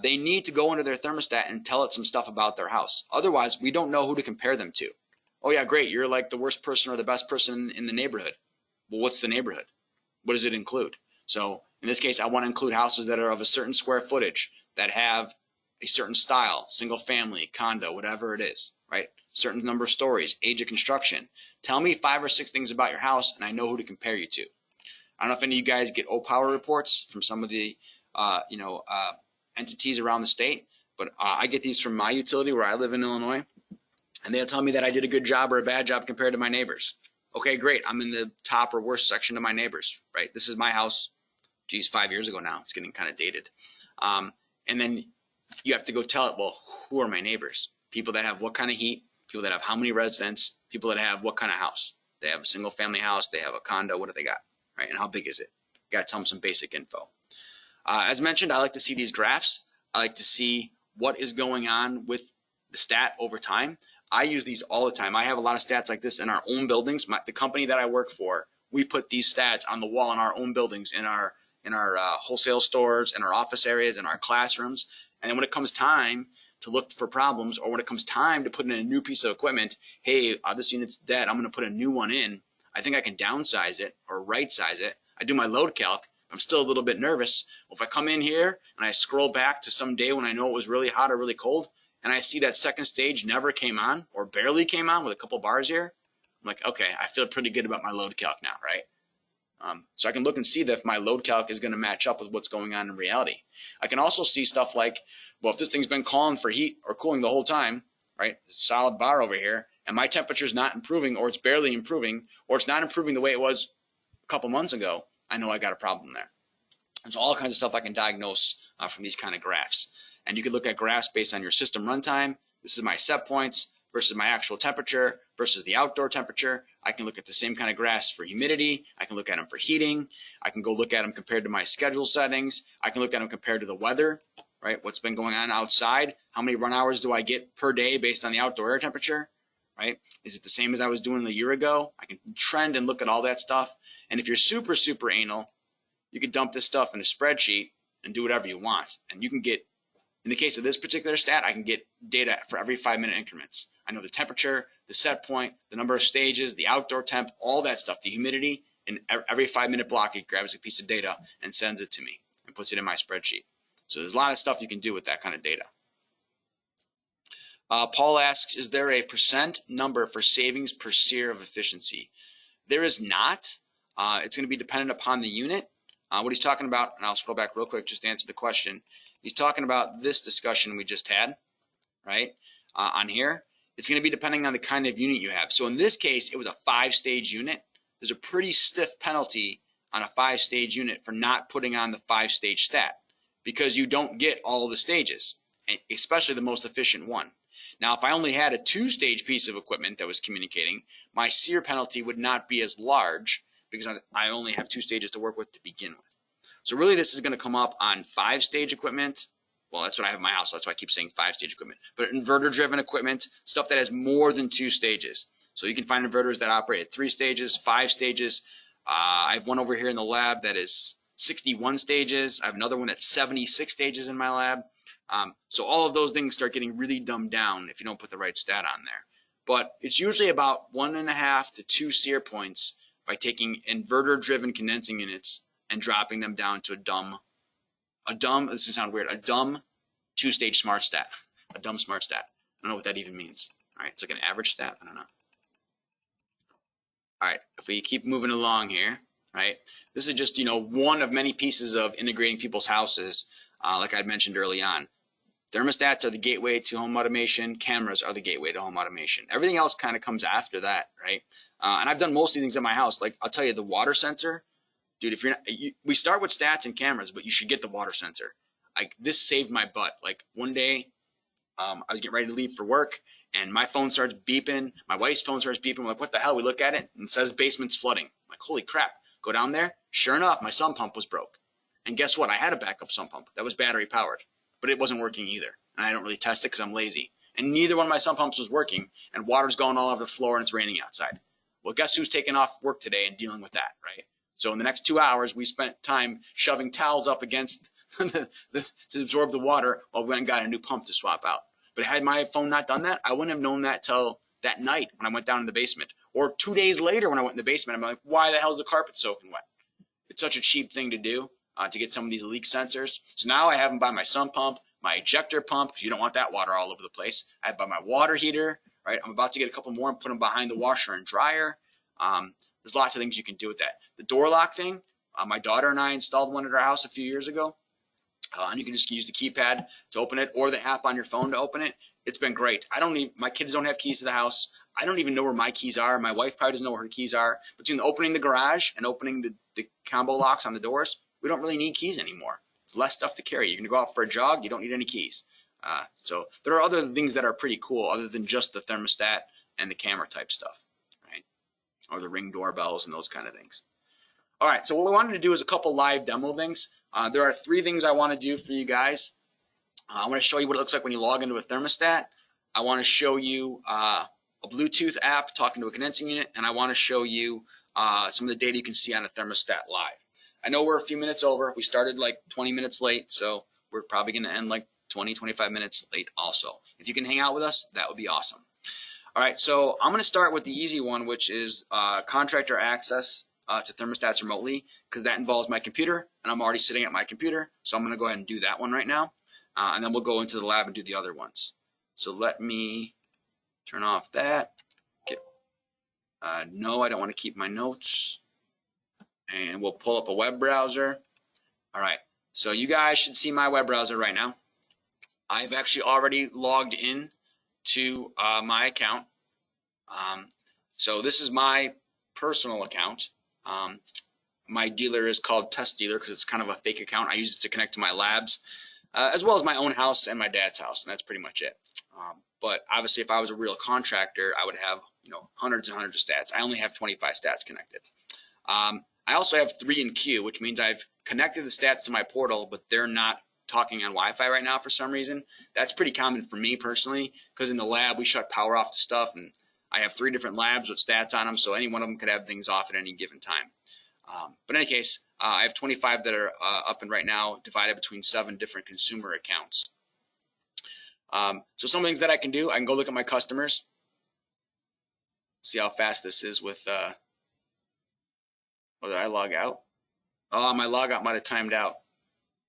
They need to go into their thermostat and tell it some stuff about their house. Otherwise, we don't know who to compare them to. Oh yeah, great, you're like the worst person or the best person in the neighborhood. Well, what's the neighborhood? What does it include? So in this case, I want to include houses that are of a certain square footage, that have a certain style, single family, condo, whatever it is, right? Certain number of stories, age of construction. Tell me 5 or 6 things about your house and I know who to compare you to. I don't know if any of you guys get O-Power reports from some of the entities around the state, but I get these from my utility where I live in Illinois, and they'll tell me that I did a good job or a bad job compared to my neighbors. Okay, great. I'm in the top or worst section of my neighbors, right? This is my house. Geez, 5 years ago now. It's getting kind of dated. And then you have to go tell it, well, who are my neighbors? People that have what kind of heat, people that have how many residents, people that have what kind of house. They have a single family house, they have a condo, what do they got, right? And how big is it? You got to tell them some basic info. As mentioned, I like to see these graphs. I like to see what is going on with the stat over time. I use these all the time. I have a lot of stats like this in our own buildings. The company that I work for, we put these stats on the wall in our own buildings, in our wholesale stores, in our office areas, in our classrooms. And then when it comes time to look for problems, or when it comes time to put in a new piece of equipment, hey, this unit's dead, I'm going to put a new one in. I think I can downsize it or right size it. I do my load calc. I'm still a little bit nervous. Well, if I come in here and I scroll back to some day when I know it was really hot or really cold, and I see that second stage never came on or barely came on with a couple bars here, I'm like, okay, I feel pretty good about my load calc now, right? So I can look and see that if my load calc is going to match up with what's going on in reality. I can also see stuff like, well, if this thing's been calling for heat or cooling the whole time, right, solid bar over here, and my temperature's not improving, or it's barely improving, or it's not improving the way it was a couple months ago, I know I got a problem there. There's all kinds of stuff I can diagnose from these kind of graphs. And you can look at graphs based on your system runtime. This is my set points versus my actual temperature versus the outdoor temperature. I can look at the same kind of graphs for humidity. I can look at them for heating. I can go look at them compared to my schedule settings. I can look at them compared to the weather, right? What's been going on outside? How many run hours do I get per day based on the outdoor air temperature, right? Is it the same as I was doing a year ago? I can trend and look at all that stuff. And if you're super, super anal, you can dump this stuff in a spreadsheet and do whatever you want. And you can get, in the case of this particular stat, I can get data for every 5-minute increments. I know the temperature, the set point, the number of stages, the outdoor temp, all that stuff, the humidity. In every 5-minute block, it grabs a piece of data and sends it to me and puts it in my spreadsheet. So there's a lot of stuff you can do with that kind of data. Paul asks, is there a percent number for savings per SEER of efficiency? There is not. It's going to be dependent upon the unit. What he's talking about, and I'll scroll back real quick just to answer the question. He's talking about this discussion we just had, right, on here. It's going to be depending on the kind of unit you have. So in this case, it was a 5-stage unit. There's a pretty stiff penalty on a 5-stage unit for not putting on the 5-stage stat, because you don't get all the stages, especially the most efficient one. Now, if I only had a 2-stage piece of equipment that was communicating, my SEER penalty would not be as large because I only have 2 stages to work with to begin with. So really this is going to come up on 5-stage equipment. Well, that's what I have in my house. That's why I keep saying 5-stage equipment. But inverter-driven equipment, stuff that has more than 2 stages. So you can find inverters that operate at 3 stages, 5 stages. I have one over here in the lab that is 61 stages. I have another one that's 76 stages in my lab. So all of those things start getting really dumbed down if you don't put the right stat on there. But it's usually about 1.5 to 2 SEER points by taking inverter-driven condensing units and dropping them down to a dumb, this is sound weird, a dumb 2-stage smart stat, a dumb smart stat. I don't know what that even means. All right, it's like an average stat. I don't know. All right, if we keep moving along here, right, this is just, one of many pieces of integrating people's houses. like I mentioned early on. Thermostats are the gateway to home automation. Cameras are the gateway to home automation. Everything else kind of comes after that, right? And I've done most of these things in my house. Like I'll tell you, the water sensor, dude. If you're not, we start with stats and cameras, but you should get the water sensor. Like this saved my butt. Like one day, I was getting ready to leave for work, and my phone starts beeping. My wife's phone starts beeping. I'm like, what the hell? We look at it, and it says basement's flooding. I'm like, holy crap. Go down there. Sure enough, my sump pump was broke. And guess what? I had a backup sump pump that was battery powered, but it wasn't working either. And I don't really test it because I'm lazy. And neither one of my sump pumps was working, and water's going all over the floor, and it's raining outside. Well, guess who's taking off work today and dealing with that, right? So in the next 2 hours, we spent time shoving towels up against to absorb the water while we went and got a new pump to swap out. But had my phone not done that, I wouldn't have known that till that night when I went down in the basement. Or 2 days later when I went in the basement, I'm like, why the hell is the carpet soaking wet? It's such a cheap thing to do to get some of these leak sensors. So now I have them by my sump pump, my ejector pump, because you don't want that water all over the place. I have by my water heater, right? I'm about to get a couple more and put them behind the washer and dryer. There's lots of things you can do with that. The door lock thing, my daughter and I installed one at our house a few years ago. And you can just use the keypad to open it or the app on your phone to open it. It's been great. My kids don't have keys to the house. I don't even know where my keys are. My wife probably doesn't know where her keys are. Between opening the garage and opening the combo locks on the doors, we don't really need keys anymore. There's less stuff to carry. You're going to go out for a jog, you don't need any keys. So there are other things that are pretty cool other than just the thermostat and the camera type stuff, right? Or the Ring doorbells and those kind of things. All right, so what we wanted to do is a couple live demo things. There are 3 things I want to do for you guys. I want to show you what it looks like when you log into a thermostat. I want to show you a Bluetooth app talking to a condensing unit, and I want to show you some of the data you can see on a thermostat live. I know we're a few minutes over. We started like 20 minutes late, so we're probably going to end like 20, 25 minutes late also. If you can hang out with us, that would be awesome. All right, so I'm going to start with the easy one, which is contractor access to thermostats remotely, because that involves my computer, and I'm already sitting at my computer, so I'm going to go ahead and do that one right now, and then we'll go into the lab and do the other ones. So let me turn off that. No, I don't want to keep my notes, and we'll pull up a web browser. All right, so you guys should see my web browser right now. I've actually already logged in to my account. So this is my personal account. My dealer is called Test Dealer because it's kind of a fake account. I use it to connect to my labs, as well as my own house and my dad's house, and that's pretty much it. But obviously, if I was a real contractor, I would have hundreds and hundreds of stats. I only have 25 stats connected. I also have 3 in queue, which means I've connected the stats to my portal, but they're not talking on Wi-Fi right now for some reason. That's pretty common for me personally, because in the lab we shut power off to stuff, and I have 3 different labs with stats on them, so any one of them could have things off at any given time. But in any case, I have 25 that are up and right now, divided between 7 different consumer accounts. So some things that I can do, I can go look at my customers, see how fast this is with, did I log out? Oh, my logout might have timed out.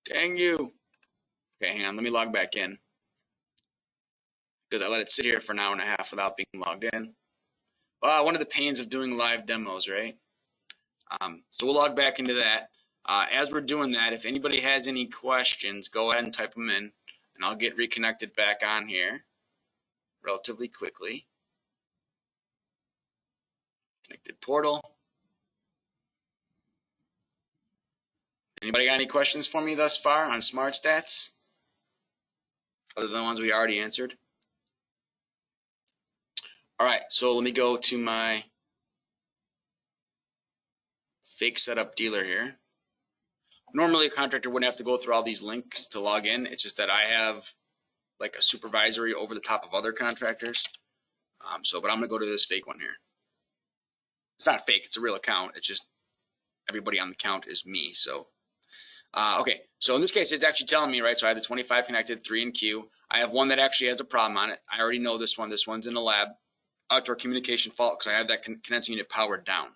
Dang you. Okay, hang on, let me log back in, because I let it sit here for an hour and a half without being logged in. One of the pains of doing live demos, right? So we'll log back into that. As we're doing that, if anybody has any questions, go ahead and type them in, and I'll get reconnected back on here relatively quickly. Connected portal. Anybody got any questions for me thus far on smart stats, other than the ones we already answered? All right, so let me go to my fake setup dealer here. Normally a contractor wouldn't have to go through all these links to log in. It's just that I have like a supervisory over the top of other contractors. But I'm gonna go to this fake one here. It's not fake, it's a real account. It's just everybody on the account is me. So, okay. So in this case, it's actually telling me, right? So I have the 25 connected, 3 in queue. I have one that actually has a problem on it. I already know this one. This one's in the lab. Outdoor communication fault because I have that condensing unit powered down.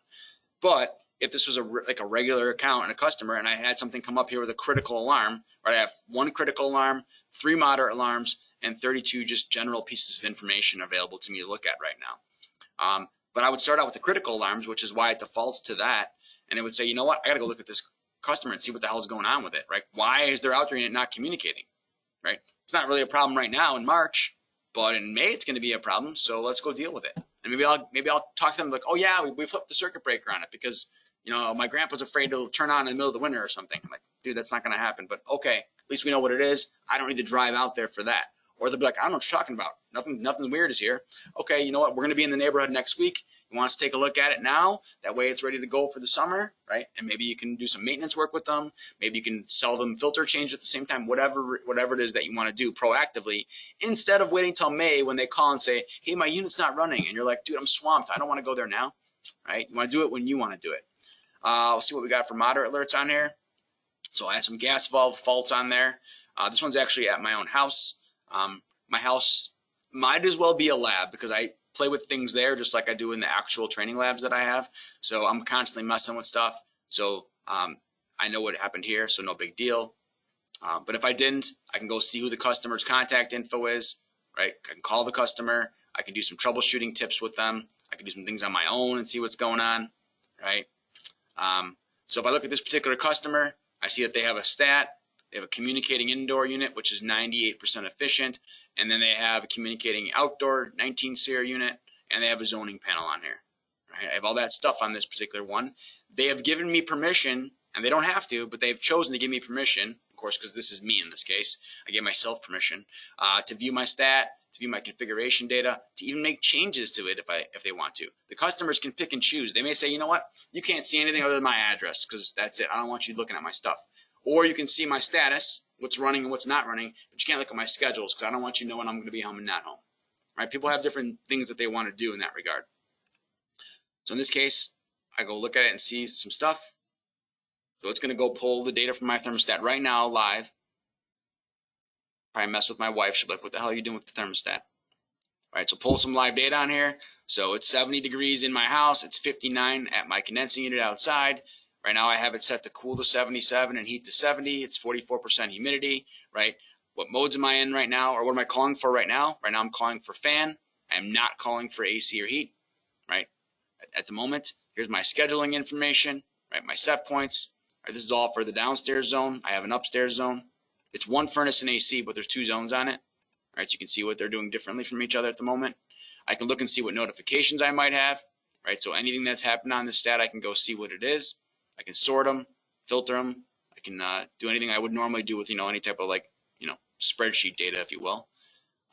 But if this was a regular account and a customer, and I had something come up here with a critical alarm, right? I have 1 critical alarm, 3 moderate alarms, and 32 just general pieces of information available to me to look at right now. But I would start out with the critical alarms, which is why it defaults to that, and it would say, you know what, I got to go look at this customer and see what the hell is going on with it, right? Why is their outdoor unit not communicating, right? It's not really a problem right now in March, but in May it's going to be a problem. So let's go deal with it. And maybe I'll talk to them like, oh yeah, we flipped the circuit breaker on it because, you know, my grandpa's afraid it'll turn on in the middle of the winter or something. I'm like, dude, that's not going to happen. But okay, at least we know what it is. I don't need to drive out there for that. Or they'll be like, I don't know what you're talking about. Nothing weird is here. Okay, you know what? We're going to be in the neighborhood next week. You want us to take a look at it now? That way it's ready to go for the summer, right? And maybe you can do some maintenance work with them. Maybe you can sell them filter change at the same time, whatever it is that you want to do proactively, instead of waiting till May when they call and say, hey, my unit's not running. And you're like, dude, I'm swamped. I don't want to go there now, right? You want to do it when you want to do it. We'll see what we got for moderate alerts on here. So I have some gas valve faults on there. This one's actually at my own house. My house might as well be a lab because I play with things there just like I do in the actual training labs that I have. So I'm constantly messing with stuff. So I know what happened here, so no big deal. But if I didn't, I can go see who the customer's contact info is, right? I can call the customer. I can do some troubleshooting tips with them. I can do some things on my own and see what's going on, right? So if I look at this particular customer, I see that they have a stat. They have a communicating indoor unit, which is 98% efficient. And then they have a communicating outdoor 19 SEER unit, and they have a zoning panel on here. Right? I have all that stuff on this particular one. They have given me permission, and they don't have to, but they've chosen to give me permission, of course, because this is me in this case. I gave myself permission to view my stat, to view my configuration data, to even make changes to it if they want to. The customers can pick and choose. They may say, you know what, you can't see anything other than my address because that's it. I don't want you looking at my stuff. Or you can see my status, what's running and what's not running, but you can't look at my schedules because I don't want you knowing I'm going to be home and not home. Right? People have different things that they want to do in that regard. So in this case, I go look at it and see some stuff. So it's going to go pull the data from my thermostat right now live. Probably mess with my wife. She'll be like, what the hell are you doing with the thermostat? All right, so pull some live data on here. So it's 70 degrees in my house. It's 59 at my condensing unit outside. Right now I have it set to cool to 77 and heat to 70. It's 44% humidity, right? What modes am I in right now, or what am I calling for right now? Right now I'm calling for fan. I am not calling for AC or heat, right? At the moment, here's my scheduling information, right? My set points. Right, this is all for the downstairs zone. I have an upstairs zone. It's one furnace and AC, but there's two zones on it. Right, so you can see what they're doing differently from each other at the moment. I can look and see what notifications I might have, right? So anything that's happened on this stat, I can go see what it is. I can sort them, filter them. I can do anything I would normally do with, any type of spreadsheet data, if you will.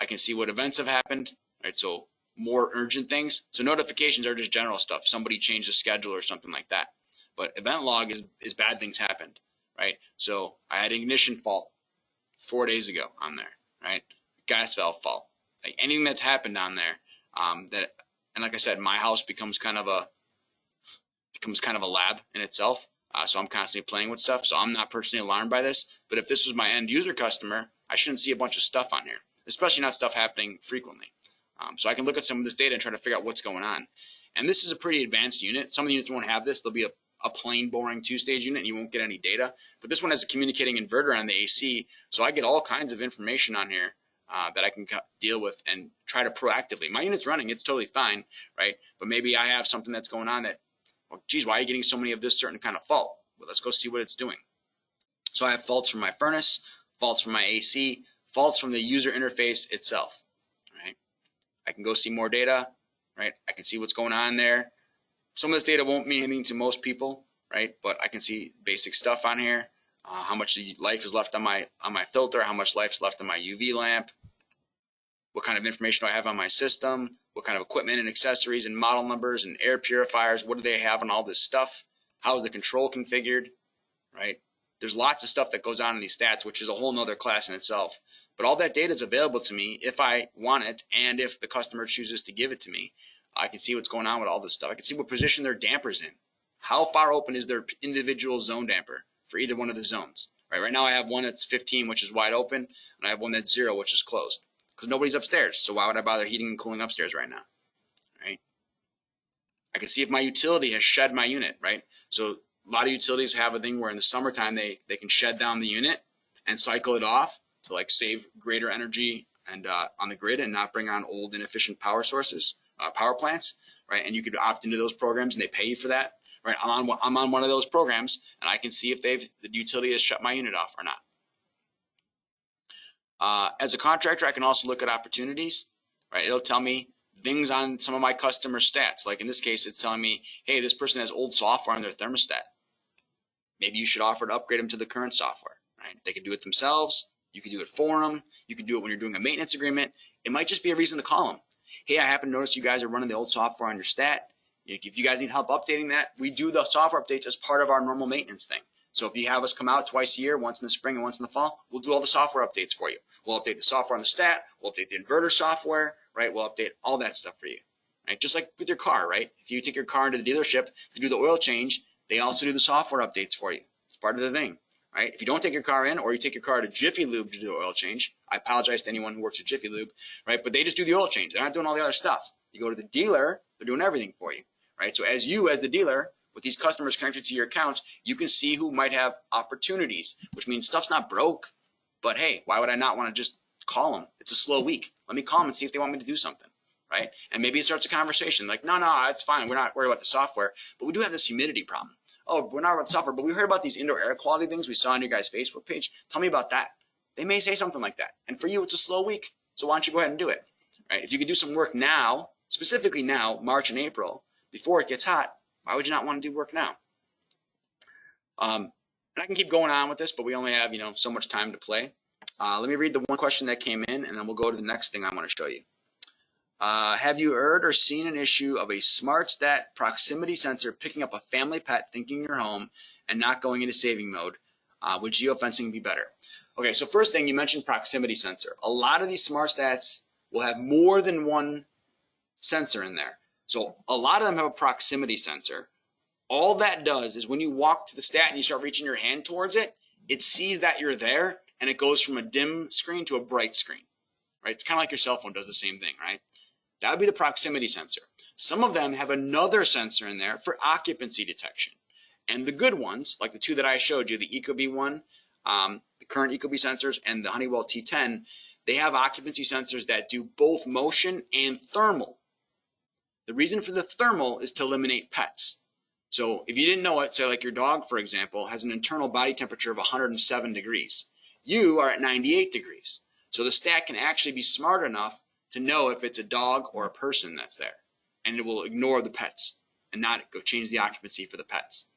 I can see what events have happened, right? So more urgent things. So notifications are just general stuff. Somebody changed the schedule or something like that. But event log is bad things happened, right? So I had an ignition fault 4 days ago on there, right? Gas valve fault. Like anything that's happened on there, and like I said, my house becomes kind of a lab in itself. So I'm constantly playing with stuff. So I'm not personally alarmed by this. But if this was my end user customer, I shouldn't see a bunch of stuff on here, especially not stuff happening frequently. So I can look at some of this data and try to figure out what's going on. And this is a pretty advanced unit. Some of the units won't have this. There'll be a plain, boring two-stage unit, and you won't get any data. But this one has a communicating inverter on the AC. So I get all kinds of information on here that I can deal with and try to proactively. My unit's running. It's totally fine, right? But maybe I have something that's going on that, well, geez, why are you getting so many of this certain kind of fault? Well, let's go see what it's doing. So I have faults from my furnace, faults from my AC, faults from the user interface itself, right? I can go see more data, right? I can see what's going on there. Some of this data won't mean anything to most people, right? But I can see basic stuff on here. How much life is left on my filter, how much life is left on my UV lamp, what kind of information do I have on my system, what kind of equipment and accessories and model numbers and air purifiers, what do they have on all this stuff, how is the control configured, right? There's lots of stuff that goes on in these stats, which is a whole nother class in itself. But all that data is available to me if I want it and if the customer chooses to give it to me. I can see what's going on with all this stuff. I can see what position their damper's in. How far open is their individual zone damper for either one of the zones? Right now I have one that's 15, which is wide open, and I have one that's 0, which is closed. Because nobody's upstairs, so why would I bother heating and cooling upstairs right now? Right? I can see if my utility has shed my unit, right? So a lot of utilities have a thing where in the summertime they can shed down the unit and cycle it off to save greater energy and on the grid and not bring on old inefficient power sources, power plants, right? And you could opt into those programs and they pay you for that, right? I'm on one of those programs, and I can see if the utility has shut my unit off or not. As a contractor, I can also look at opportunities, right? It'll tell me things on some of my customer stats. Like in this case, it's telling me, hey, this person has old software on their thermostat. Maybe you should offer to upgrade them to the current software, right? They can do it themselves. You can do it for them. You can do it when you're doing a maintenance agreement. It might just be a reason to call them. Hey, I happen to notice you guys are running the old software on your stat. If you guys need help updating that, we do the software updates as part of our normal maintenance thing. So if you have us come out twice a year, once in the spring and once in the fall, we'll do all the software updates for you. We'll update the software on the stat. We'll update the inverter software, right? We'll update all that stuff for you, right? Just like with your car, right? If you take your car into the dealership to do the oil change, they also do the software updates for you. It's part of the thing, right? If you don't take your car in, or you take your car to Jiffy Lube to do the oil change, I apologize to anyone who works at Jiffy Lube, right? But they just do the oil change. They're not doing all the other stuff. You go to the dealer, they're doing everything for you, right? So as the dealer, with these customers connected to your account, you can see who might have opportunities, which means stuff's not broke. But hey, why would I not want to just call them? It's a slow week. Let me call them and see if they want me to do something, right? And maybe it starts a conversation like, no, it's fine. We're not worried about the software, but we do have this humidity problem. Oh, we're not about the software, but we heard about these indoor air quality things we saw on your guys' Facebook page. Tell me about that. They may say something like that. And for you, it's a slow week. So why don't you go ahead and do it, right? If you could do some work now, specifically now, March and April, before it gets hot, why would you not want to do work now? And I can keep going on with this, but we only have, so much time to play. Let me read the one question that came in, and then we'll go to the next thing I want to show you. Have you heard or seen an issue of a SmartStat proximity sensor picking up a family pet thinking you're home and not going into saving mode? Would geofencing be better? Okay, so first thing, you mentioned proximity sensor. A lot of these SmartStats will have more than one sensor in there. So a lot of them have a proximity sensor. All that does is when you walk to the stat and you start reaching your hand towards it, it sees that you're there and it goes from a dim screen to a bright screen, right? It's kind of like your cell phone does the same thing, right? That would be the proximity sensor. Some of them have another sensor in there for occupancy detection. And the good ones, like the two that I showed you, the ecobee one, the current ecobee sensors, and the Honeywell T10, they have occupancy sensors that do both motion and thermal. The reason for the thermal is to eliminate pets. So if you didn't know it, say like your dog, for example, has an internal body temperature of 107 degrees. You are at 98 degrees. So the stat can actually be smart enough to know if it's a dog or a person that's there. And it will ignore the pets and not go change the occupancy for the pets.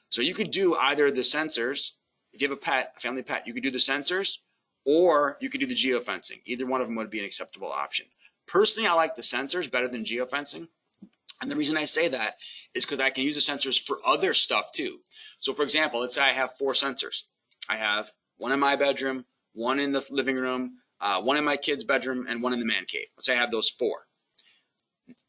So you could do either the sensors. If you have a pet, a family pet, you could do the sensors, or you could do the geofencing. Either one of them would be an acceptable option. Personally, I like the sensors better than geofencing. And the reason I say that is because I can use the sensors for other stuff too. So for example, let's say I have 4 sensors. I have one in my bedroom, one in the living room, one in my kid's bedroom, and one in the man cave. Let's say I have those 4.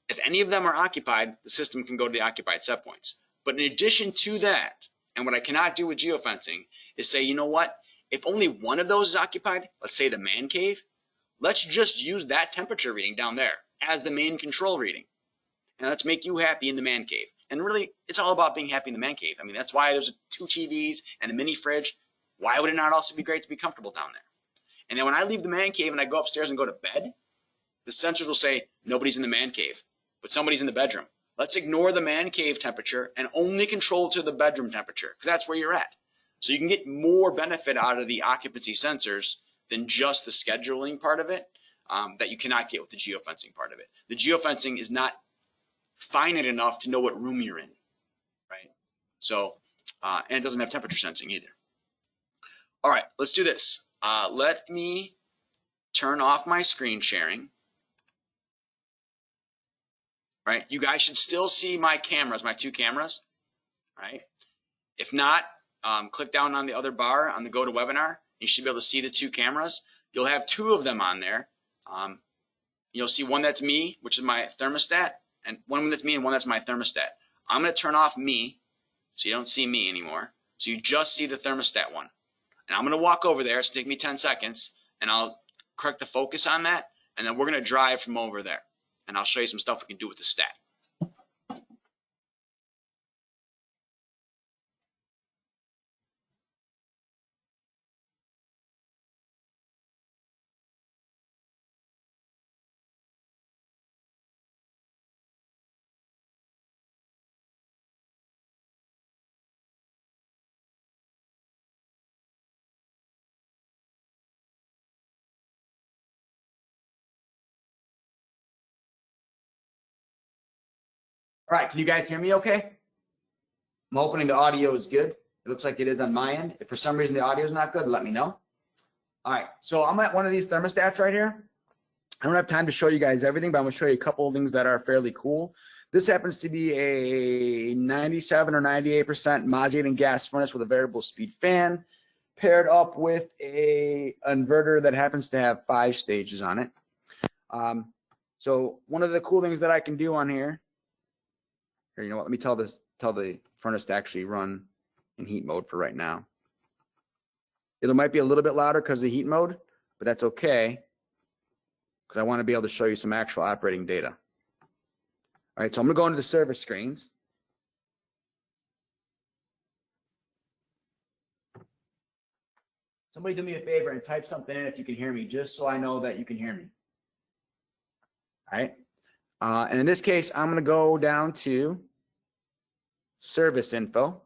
If any of them are occupied, the system can go to the occupied set points. But in addition to that, and what I cannot do with geofencing is say, you know what? If only one of those is occupied, let's say the man cave, let's just use that temperature reading down there as the main control reading. And let's make you happy in the man cave. And really, it's all about being happy in the man cave. I mean, that's why there's 2 TVs and a mini fridge. Why would it not also be great to be comfortable down there? And then when I leave the man cave and I go upstairs and go to bed, the sensors will say, nobody's in the man cave, but somebody's in the bedroom. Let's ignore the man cave temperature and only control to the bedroom temperature, because that's where you're at. So you can get more benefit out of the occupancy sensors than just the scheduling part of it that you cannot get with the geofencing part of it. The geofencing is not finite enough to know what room you're in, right? So, and it doesn't have temperature sensing either. All right, let's do this. Let me turn off my screen sharing. Right, you guys should still see my cameras, my 2 cameras, right? If not, click down on the other bar on the Go to Webinar. You should be able to see the 2 cameras. You'll have 2 of them on there. You'll see one that's me, which is my thermostat, and one that's me and one that's my thermostat. I'm going to turn off me so you don't see me anymore. So you just see the thermostat one. And I'm going to walk over there. It's going to take me 10 seconds, and I'll correct the focus on that, and then we're going to drive from over there. And I'll show you some stuff we can do with the stat. right, can you guys hear me okay? I'm hoping the audio is good. It looks like it is on my end. If for some reason the audio is not good, let me know. All right, so I'm at one of these thermostats right here. I don't have time to show you guys everything, but I'm gonna show you a couple of things that are fairly cool. This happens to be a 97 or 98% modulating gas furnace with a variable speed fan, paired up with a inverter that happens to have 5 stages on it. So one of the cool things that I can do on here, you know what, let me tell the furnace to actually run in heat mode for right now. It might be a little bit louder because of the heat mode, but that's okay, because I want to be able to show you some actual operating data. All right, so I'm going to go into the service screens. Somebody do me a favor and type something in if you can hear me, just so I know that you can hear me. All right, and in this case, I'm going to go down to service info.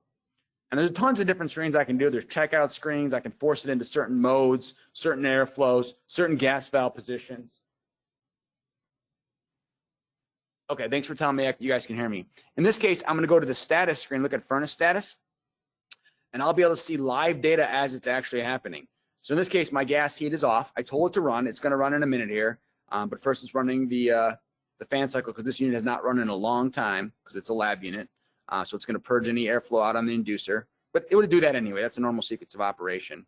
And there's tons of different screens I can do. There's checkout screens. I can force it into certain modes, certain airflows, certain gas valve positions. Okay, thanks for telling me you guys can hear me. In this case, I'm going to go to the status screen, look at furnace status, and I'll be able to see live data as it's actually happening. So in this case, my gas heat is off. I told it to run. It's going to run in a minute here, but first it's running the fan cycle, because this unit has not run in a long time because it's a lab unit. So it's going to purge any airflow out on the inducer, but it would do that anyway. That's a normal sequence of operation.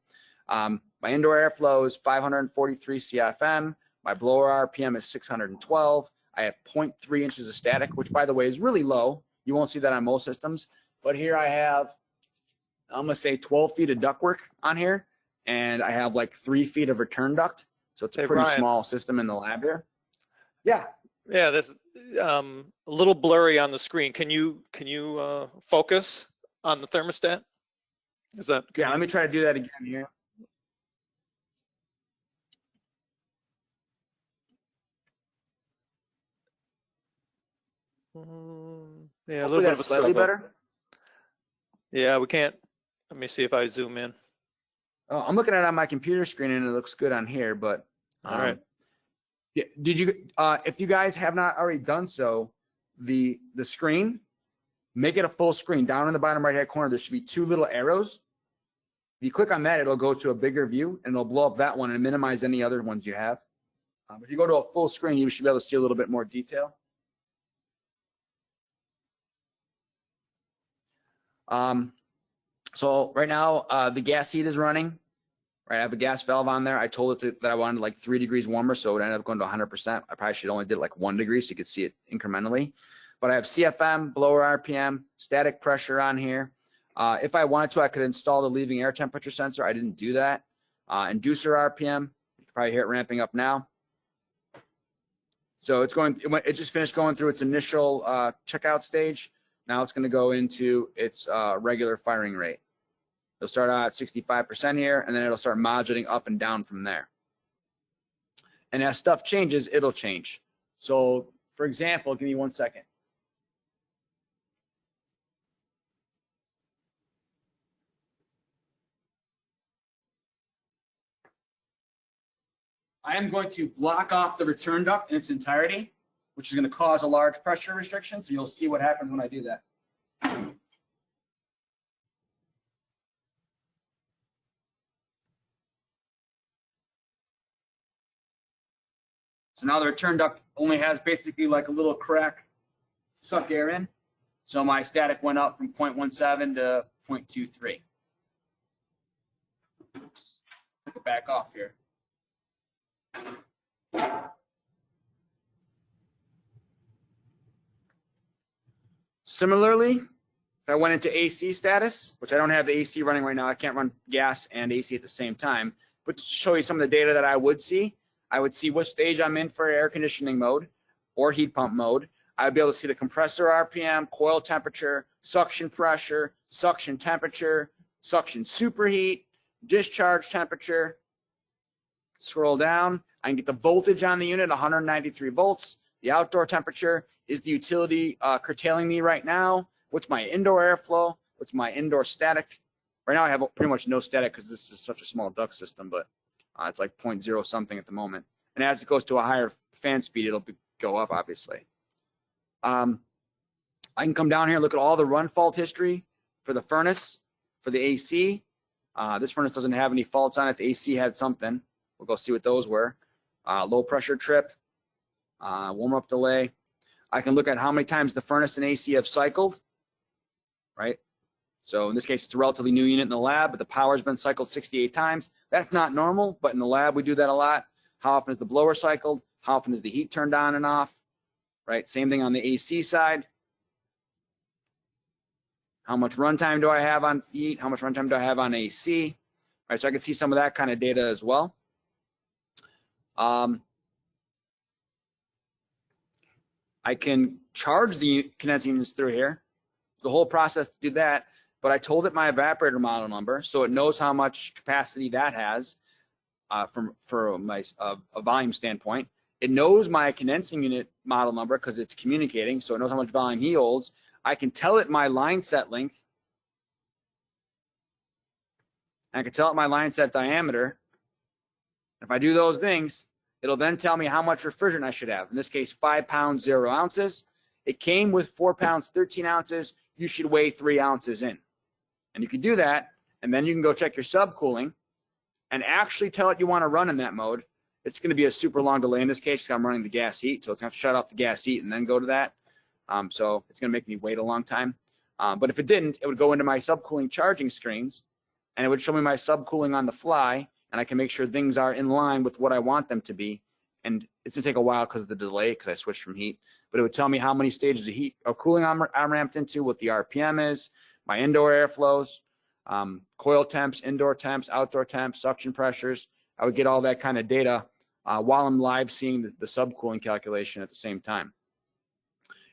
My indoor airflow is 543 CFM. My blower RPM is 612. I have 0.3 inches of static, which, by the way, is really low. You won't see that on most systems. But here I have, I'm going to say 12 feet of ductwork on here, and I have like 3 feet of return duct. So it's a pretty small system in the lab here. Yeah. Yeah, that's a little blurry on the screen. Can you focus on the thermostat? Is that? Yeah, let me try to do that again here. Yeah, Hopefully a little bit of a slightly struggle. better. Yeah, we can't. Let me see if I zoom in. Oh, I'm looking at it on my computer screen and it looks good on here, but all right. Yeah, did you? If you guys have not already done so, the screen, make it a full screen. Down in the bottom right hand corner, there should be 2 little arrows. If you click on that, it'll go to a bigger view and it'll blow up that one and minimize any other ones you have. If you go to a full screen, you should be able to see a little bit more detail. So right now, the gas heat is running. Right, I have a gas valve on there. I told it that I wanted like 3 degrees warmer, so it ended up going to 100%. I probably should only did like 1 degree so you could see it incrementally. But I have CFM, blower RPM, static pressure on here. If I wanted to, I could install the leaving air temperature sensor. I didn't do that. Inducer RPM, you can probably hear it ramping up now. So it just finished going through its initial checkout stage. Now it's going to go into its regular firing rate. It'll start out at 65% here, and then it'll start modulating up and down from there. And as stuff changes, it'll change. So, for example, give me 1 second. I am going to block off the return duct in its entirety, which is going to cause a large pressure restriction. So you'll see what happens when I do that. So now the return duct only has basically like a little crack to suck air in. So my static went up from 0.17 to 0.23. Take it back off here. Similarly, if I went into AC status, which I don't have the AC running right now, I can't run gas and AC at the same time, but to show you some of the data that I would see which stage I'm in for air conditioning mode or heat pump mode. I'd be able to see the compressor RPM, coil temperature, suction pressure, suction temperature, suction superheat, discharge temperature. Scroll down, I can get the voltage on the unit, 193 volts. The outdoor temperature. Is the utility curtailing me right now? What's my indoor airflow? What's my indoor static? Right now I have pretty much no static because this is such a small duct system, but it's like 0.0 something at the moment. And as it goes to a higher fan speed, it'll go up, obviously. I can come down here and look at all the run fault history for the furnace, for the AC. This furnace doesn't have any faults on it. The AC had something. We'll go see what those were. Low pressure trip, warm up delay. I can look at how many times the furnace and AC have cycled, right? So in this case, it's a relatively new unit in the lab, but the power's been cycled 68 times. That's not normal, but in the lab, we do that a lot. How often is the blower cycled? How often is the heat turned on and off, right? Same thing on the AC side. How much runtime do I have on heat? How much runtime do I have on AC? All right, so I can see some of that kind of data as well. I can charge the condensing units through here. The whole process to do that, but I told it my evaporator model number, so it knows how much capacity that has from a volume standpoint. It knows my condensing unit model number because it's communicating, so it knows how much volume he holds. I can tell it my line set length. I can tell it my line set diameter. If I do those things, it'll then tell me how much refrigerant I should have. In this case, 5 pounds, 0 ounces. It came with 4 pounds, 13 ounces. You should weigh 3 ounces in. And you can do that, and then you can go check your subcooling and actually tell it you want to run in that mode. It's going to be a super long delay in this case because I'm running the gas heat, so it's going to have to shut off the gas heat and then go to that. So it's going to make me wait a long time. But if it didn't, it would go into my subcooling charging screens, and it would show me my subcooling on the fly, and I can make sure things are in line with what I want them to be. And it's going to take a while because of the delay, because I switched from heat. But it would tell me how many stages of heat or cooling I'm ramped into, what the RPM is, my indoor airflows, coil temps, indoor temps, outdoor temps, suction pressures. I would get all that kind of data while I'm live seeing the subcooling calculation at the same time.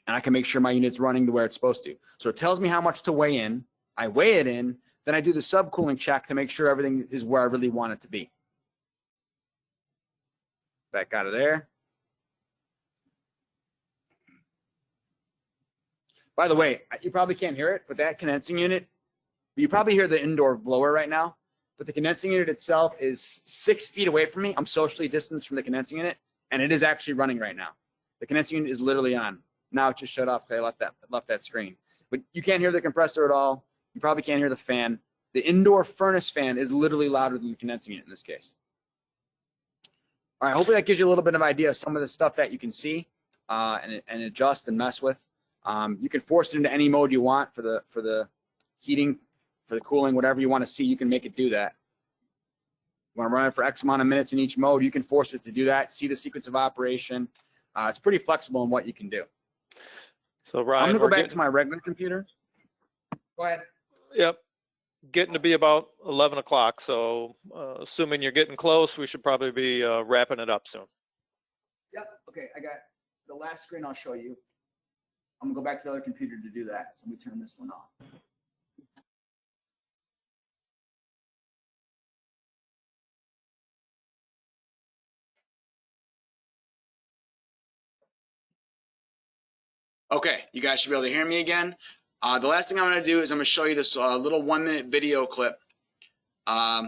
And I can make sure my unit's running to where it's supposed to. So it tells me how much to weigh in. I weigh it in. Then I do the subcooling check to make sure everything is where I really want it to be. Back out of there. By the way, you probably can't hear it, but that condensing unit, you probably hear the indoor blower right now, but the condensing unit itself is 6 feet away from me. I'm socially distanced from the condensing unit, and it is actually running right now. The condensing unit is literally on. Now it just shut off because I left that screen. But you can't hear the compressor at all. You probably can't hear the fan. The indoor furnace fan is literally louder than the condensing unit in this case. All right, hopefully that gives you a little bit of idea of some of the stuff that you can see and adjust and mess with. You can force it into any mode you want for the heating, for the cooling, whatever you want to see, you can make it do that. You want to run it for X amount of minutes in each mode, you can force it to do that, see the sequence of operation. It's pretty flexible in what you can do. So Ryan, I'm going to go back to my regular computer. Go ahead. Yep. Getting to be about 11 o'clock. So assuming you're getting close, we should probably be wrapping it up soon. Yep. Okay. I got the last screen I'll show you. I'm going to go back to the other computer to do that. So let me turn this one off. Okay, you guys should be able to hear me again. The last thing I'm going to do is I'm going to show you this little 1-minute video clip of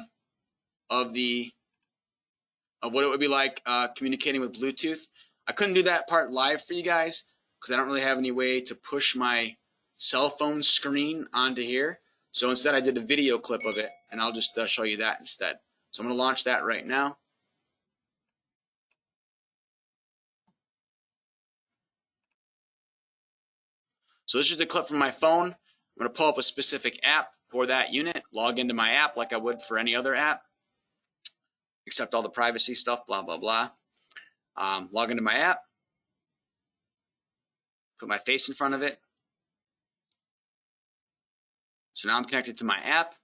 what it would be like communicating with Bluetooth. I couldn't do that part live for you guys because I don't really have any way to push my cell phone screen onto here. So instead I did a video clip of it, and I'll just show you that instead. So I'm going to launch that right now. So this is a clip from my phone. I'm going to pull up a specific app for that unit, log into my app like I would for any other app, accept all the privacy stuff, blah, blah, blah. Log into my app, put my face in front of it. So now I'm connected to my app.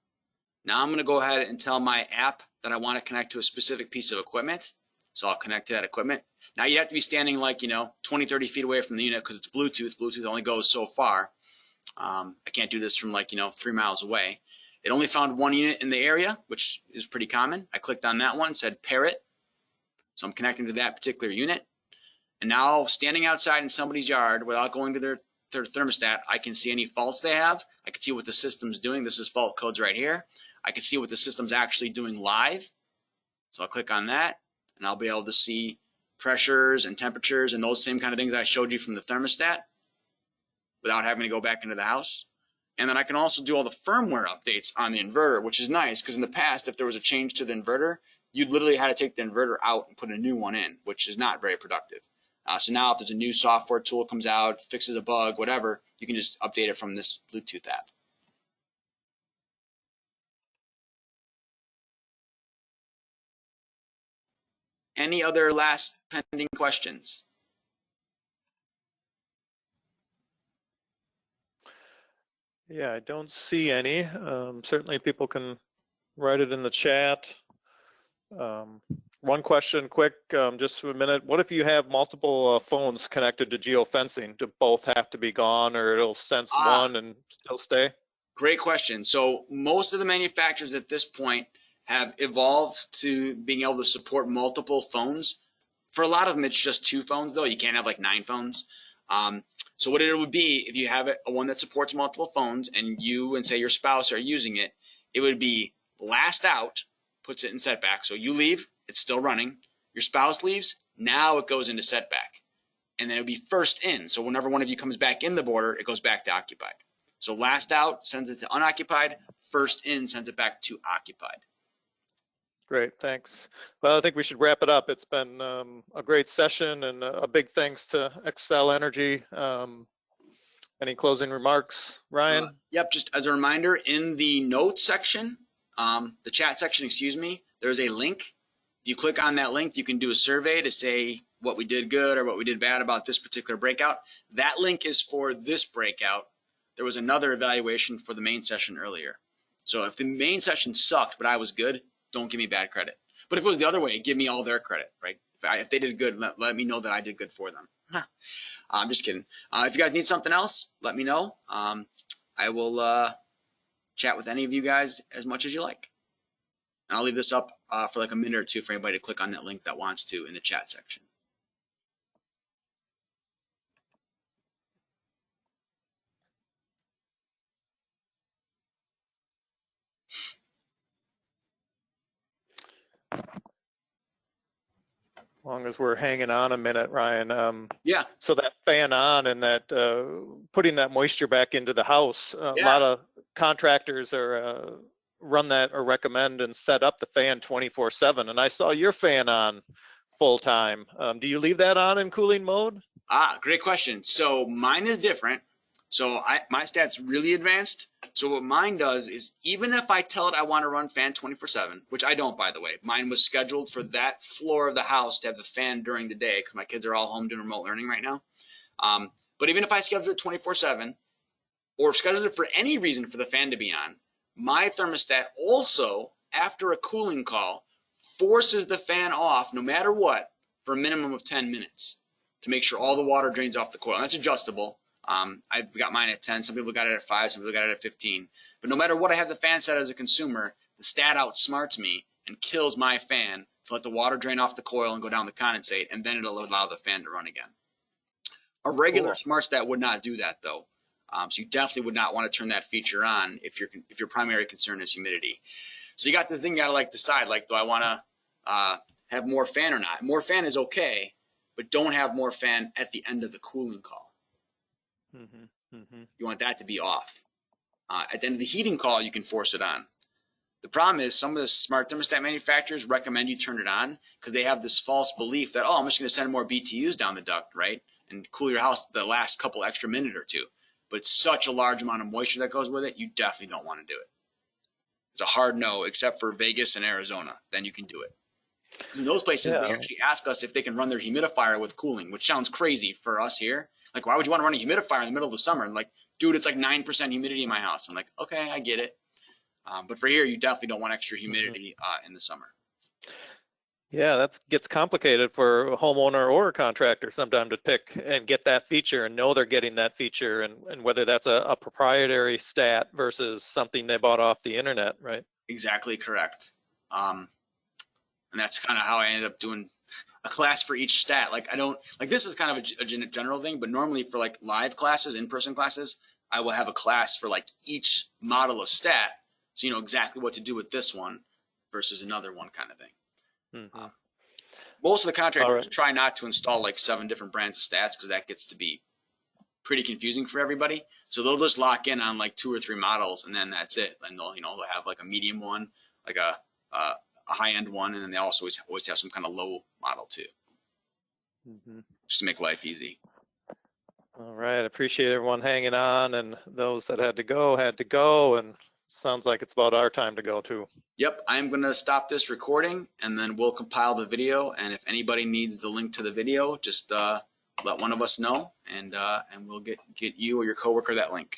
Now I'm going to go ahead and tell my app that I want to connect to a specific piece of equipment. So I'll connect to that equipment. Now you have to be standing like, 20, 30 feet away from the unit because it's Bluetooth. Bluetooth only goes so far. I can't do this from 3 miles away. It only found one unit in the area, which is pretty common. I clicked on that one, said pair it. So I'm connecting to that particular unit. And now standing outside in somebody's yard without going to their thermostat, I can see any faults they have. I can see what the system's doing. This is fault codes right here. I can see what the system's actually doing live. So I'll click on that, and I'll be able to see pressures and temperatures and those same kind of things I showed you from the thermostat. without having to go back into the house. And then I can also do all the firmware updates on the inverter, which is nice because in the past, if there was a change to the inverter, you'd literally had to take the inverter out and put a new one in, which is not very productive. So now if there's a new software tool comes out, fixes a bug, whatever, you can just update it from this Bluetooth app. Any other last pending questions? Yeah, I don't see any. Certainly people can write it in the chat. One question quick, just for a minute. What if you have multiple phones connected to geofencing? Do both have to be gone or it'll sense one and still stay? Great question. So most of the manufacturers at this point have evolved to being able to support multiple phones. For a lot of them, it's just 2 phones, though. You can't have like 9 phones. So what it would be, if you have a one that supports multiple phones and you and say your spouse are using it, it would be last out, puts it in setback. So you leave, it's still running. Your spouse leaves, now it goes into setback. And then it would be first in. So whenever one of you comes back in the border, it goes back to occupied. So last out sends it to unoccupied, first in sends it back to occupied. Great, thanks. Well, I think we should wrap it up. It's been a great session and a big thanks to Excel Energy. Any closing remarks, Ryan? Yep, just as a reminder, in the notes section, the chat section, excuse me, there's a link. If you click on that link, you can do a survey to say what we did good or what we did bad about this particular breakout. That link is for this breakout. There was another evaluation for the main session earlier. So if the main session sucked, but I was good, don't give me bad credit. But if it was the other way, give me all their credit, right? If they did good, let me know that I did good for them. I'm just kidding. If you guys need something else, let me know. I will chat with any of you guys as much as you like. And I'll leave this up for like a minute or two for anybody to click on that link that wants to in the chat section. As long as we're hanging on a minute, Ryan. Yeah. So that fan on and that putting that moisture back into the house, a lot of contractors are run that or recommend and set up the fan 24/7. And I saw your fan on full time. Do you leave that on in cooling mode? Great question. So mine is different. So my stat's really advanced. So what mine does is even if I tell it I want to run fan 24/7, which I don't, by the way, mine was scheduled for that floor of the house to have the fan during the day because my kids are all home doing remote learning right now. But even if I schedule it 24/7 or schedule it for any reason for the fan to be on, my thermostat also, after a cooling call, forces the fan off no matter what for a minimum of 10 minutes to make sure all the water drains off the coil. And that's adjustable. I've got mine at 10. Some people got it at 5. Some people got it at 15. But no matter what I have the fan set as a consumer, the stat outsmarts me and kills my fan to let the water drain off the coil and go down the condensate, and then it'll allow the fan to run again. A regular smart stat would not do that, though. So you definitely would not want to turn that feature on if your primary concern is humidity. So you got the thing you got to like decide, like, do I want to have more fan or not? More fan is okay, but don't have more fan at the end of the cooling call. You want that to be off. At the end of the heating call, you can force it on. The problem is some of the smart thermostat manufacturers recommend you turn it on because they have this false belief that, oh, I'm just going to send more BTUs down the duct, right? And cool your house the last couple extra minute or two. But it's such a large amount of moisture that goes with it, you definitely don't want to do it. It's a hard no, except for Vegas and Arizona. Then you can do it. In those places, they actually ask us if they can run their humidifier with cooling, which sounds crazy for us here. Like, why would you want to run a humidifier in the middle of the summer? And like, dude, it's like 9% humidity in my house. I'm like, okay, I get it. But for here, you definitely don't want extra humidity in the summer. Yeah, that gets complicated for a homeowner or a contractor sometimes to pick and get that feature and know they're getting that feature and whether that's a proprietary stat versus something they bought off the internet, right? Exactly correct. And that's kind of how I ended up doing a class for each stat. Like, I don't, like, this is kind of a general thing, but normally for like live classes, in-person classes, I will have a class for like each model of stat. So you know exactly what to do with this one versus another one kind of thing. Most of the contractors try not to install like 7 different brands of stats because that gets to be pretty confusing for everybody. So they'll just lock in on like 2 or 3 models, and then that's it. And they'll they'll have like a medium one, like a high end one, and then they also always have some kind of low model too, just to make life easy. All right. I appreciate everyone hanging on, and those that had to go, and sounds like it's about our time to go too. Yep, I'm going to stop this recording, and then we'll compile the video. And if anybody needs the link to the video, just let one of us know, and we'll get you or your coworker that link.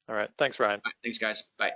All right. Thanks, Ryan. All right, thanks, guys. Bye.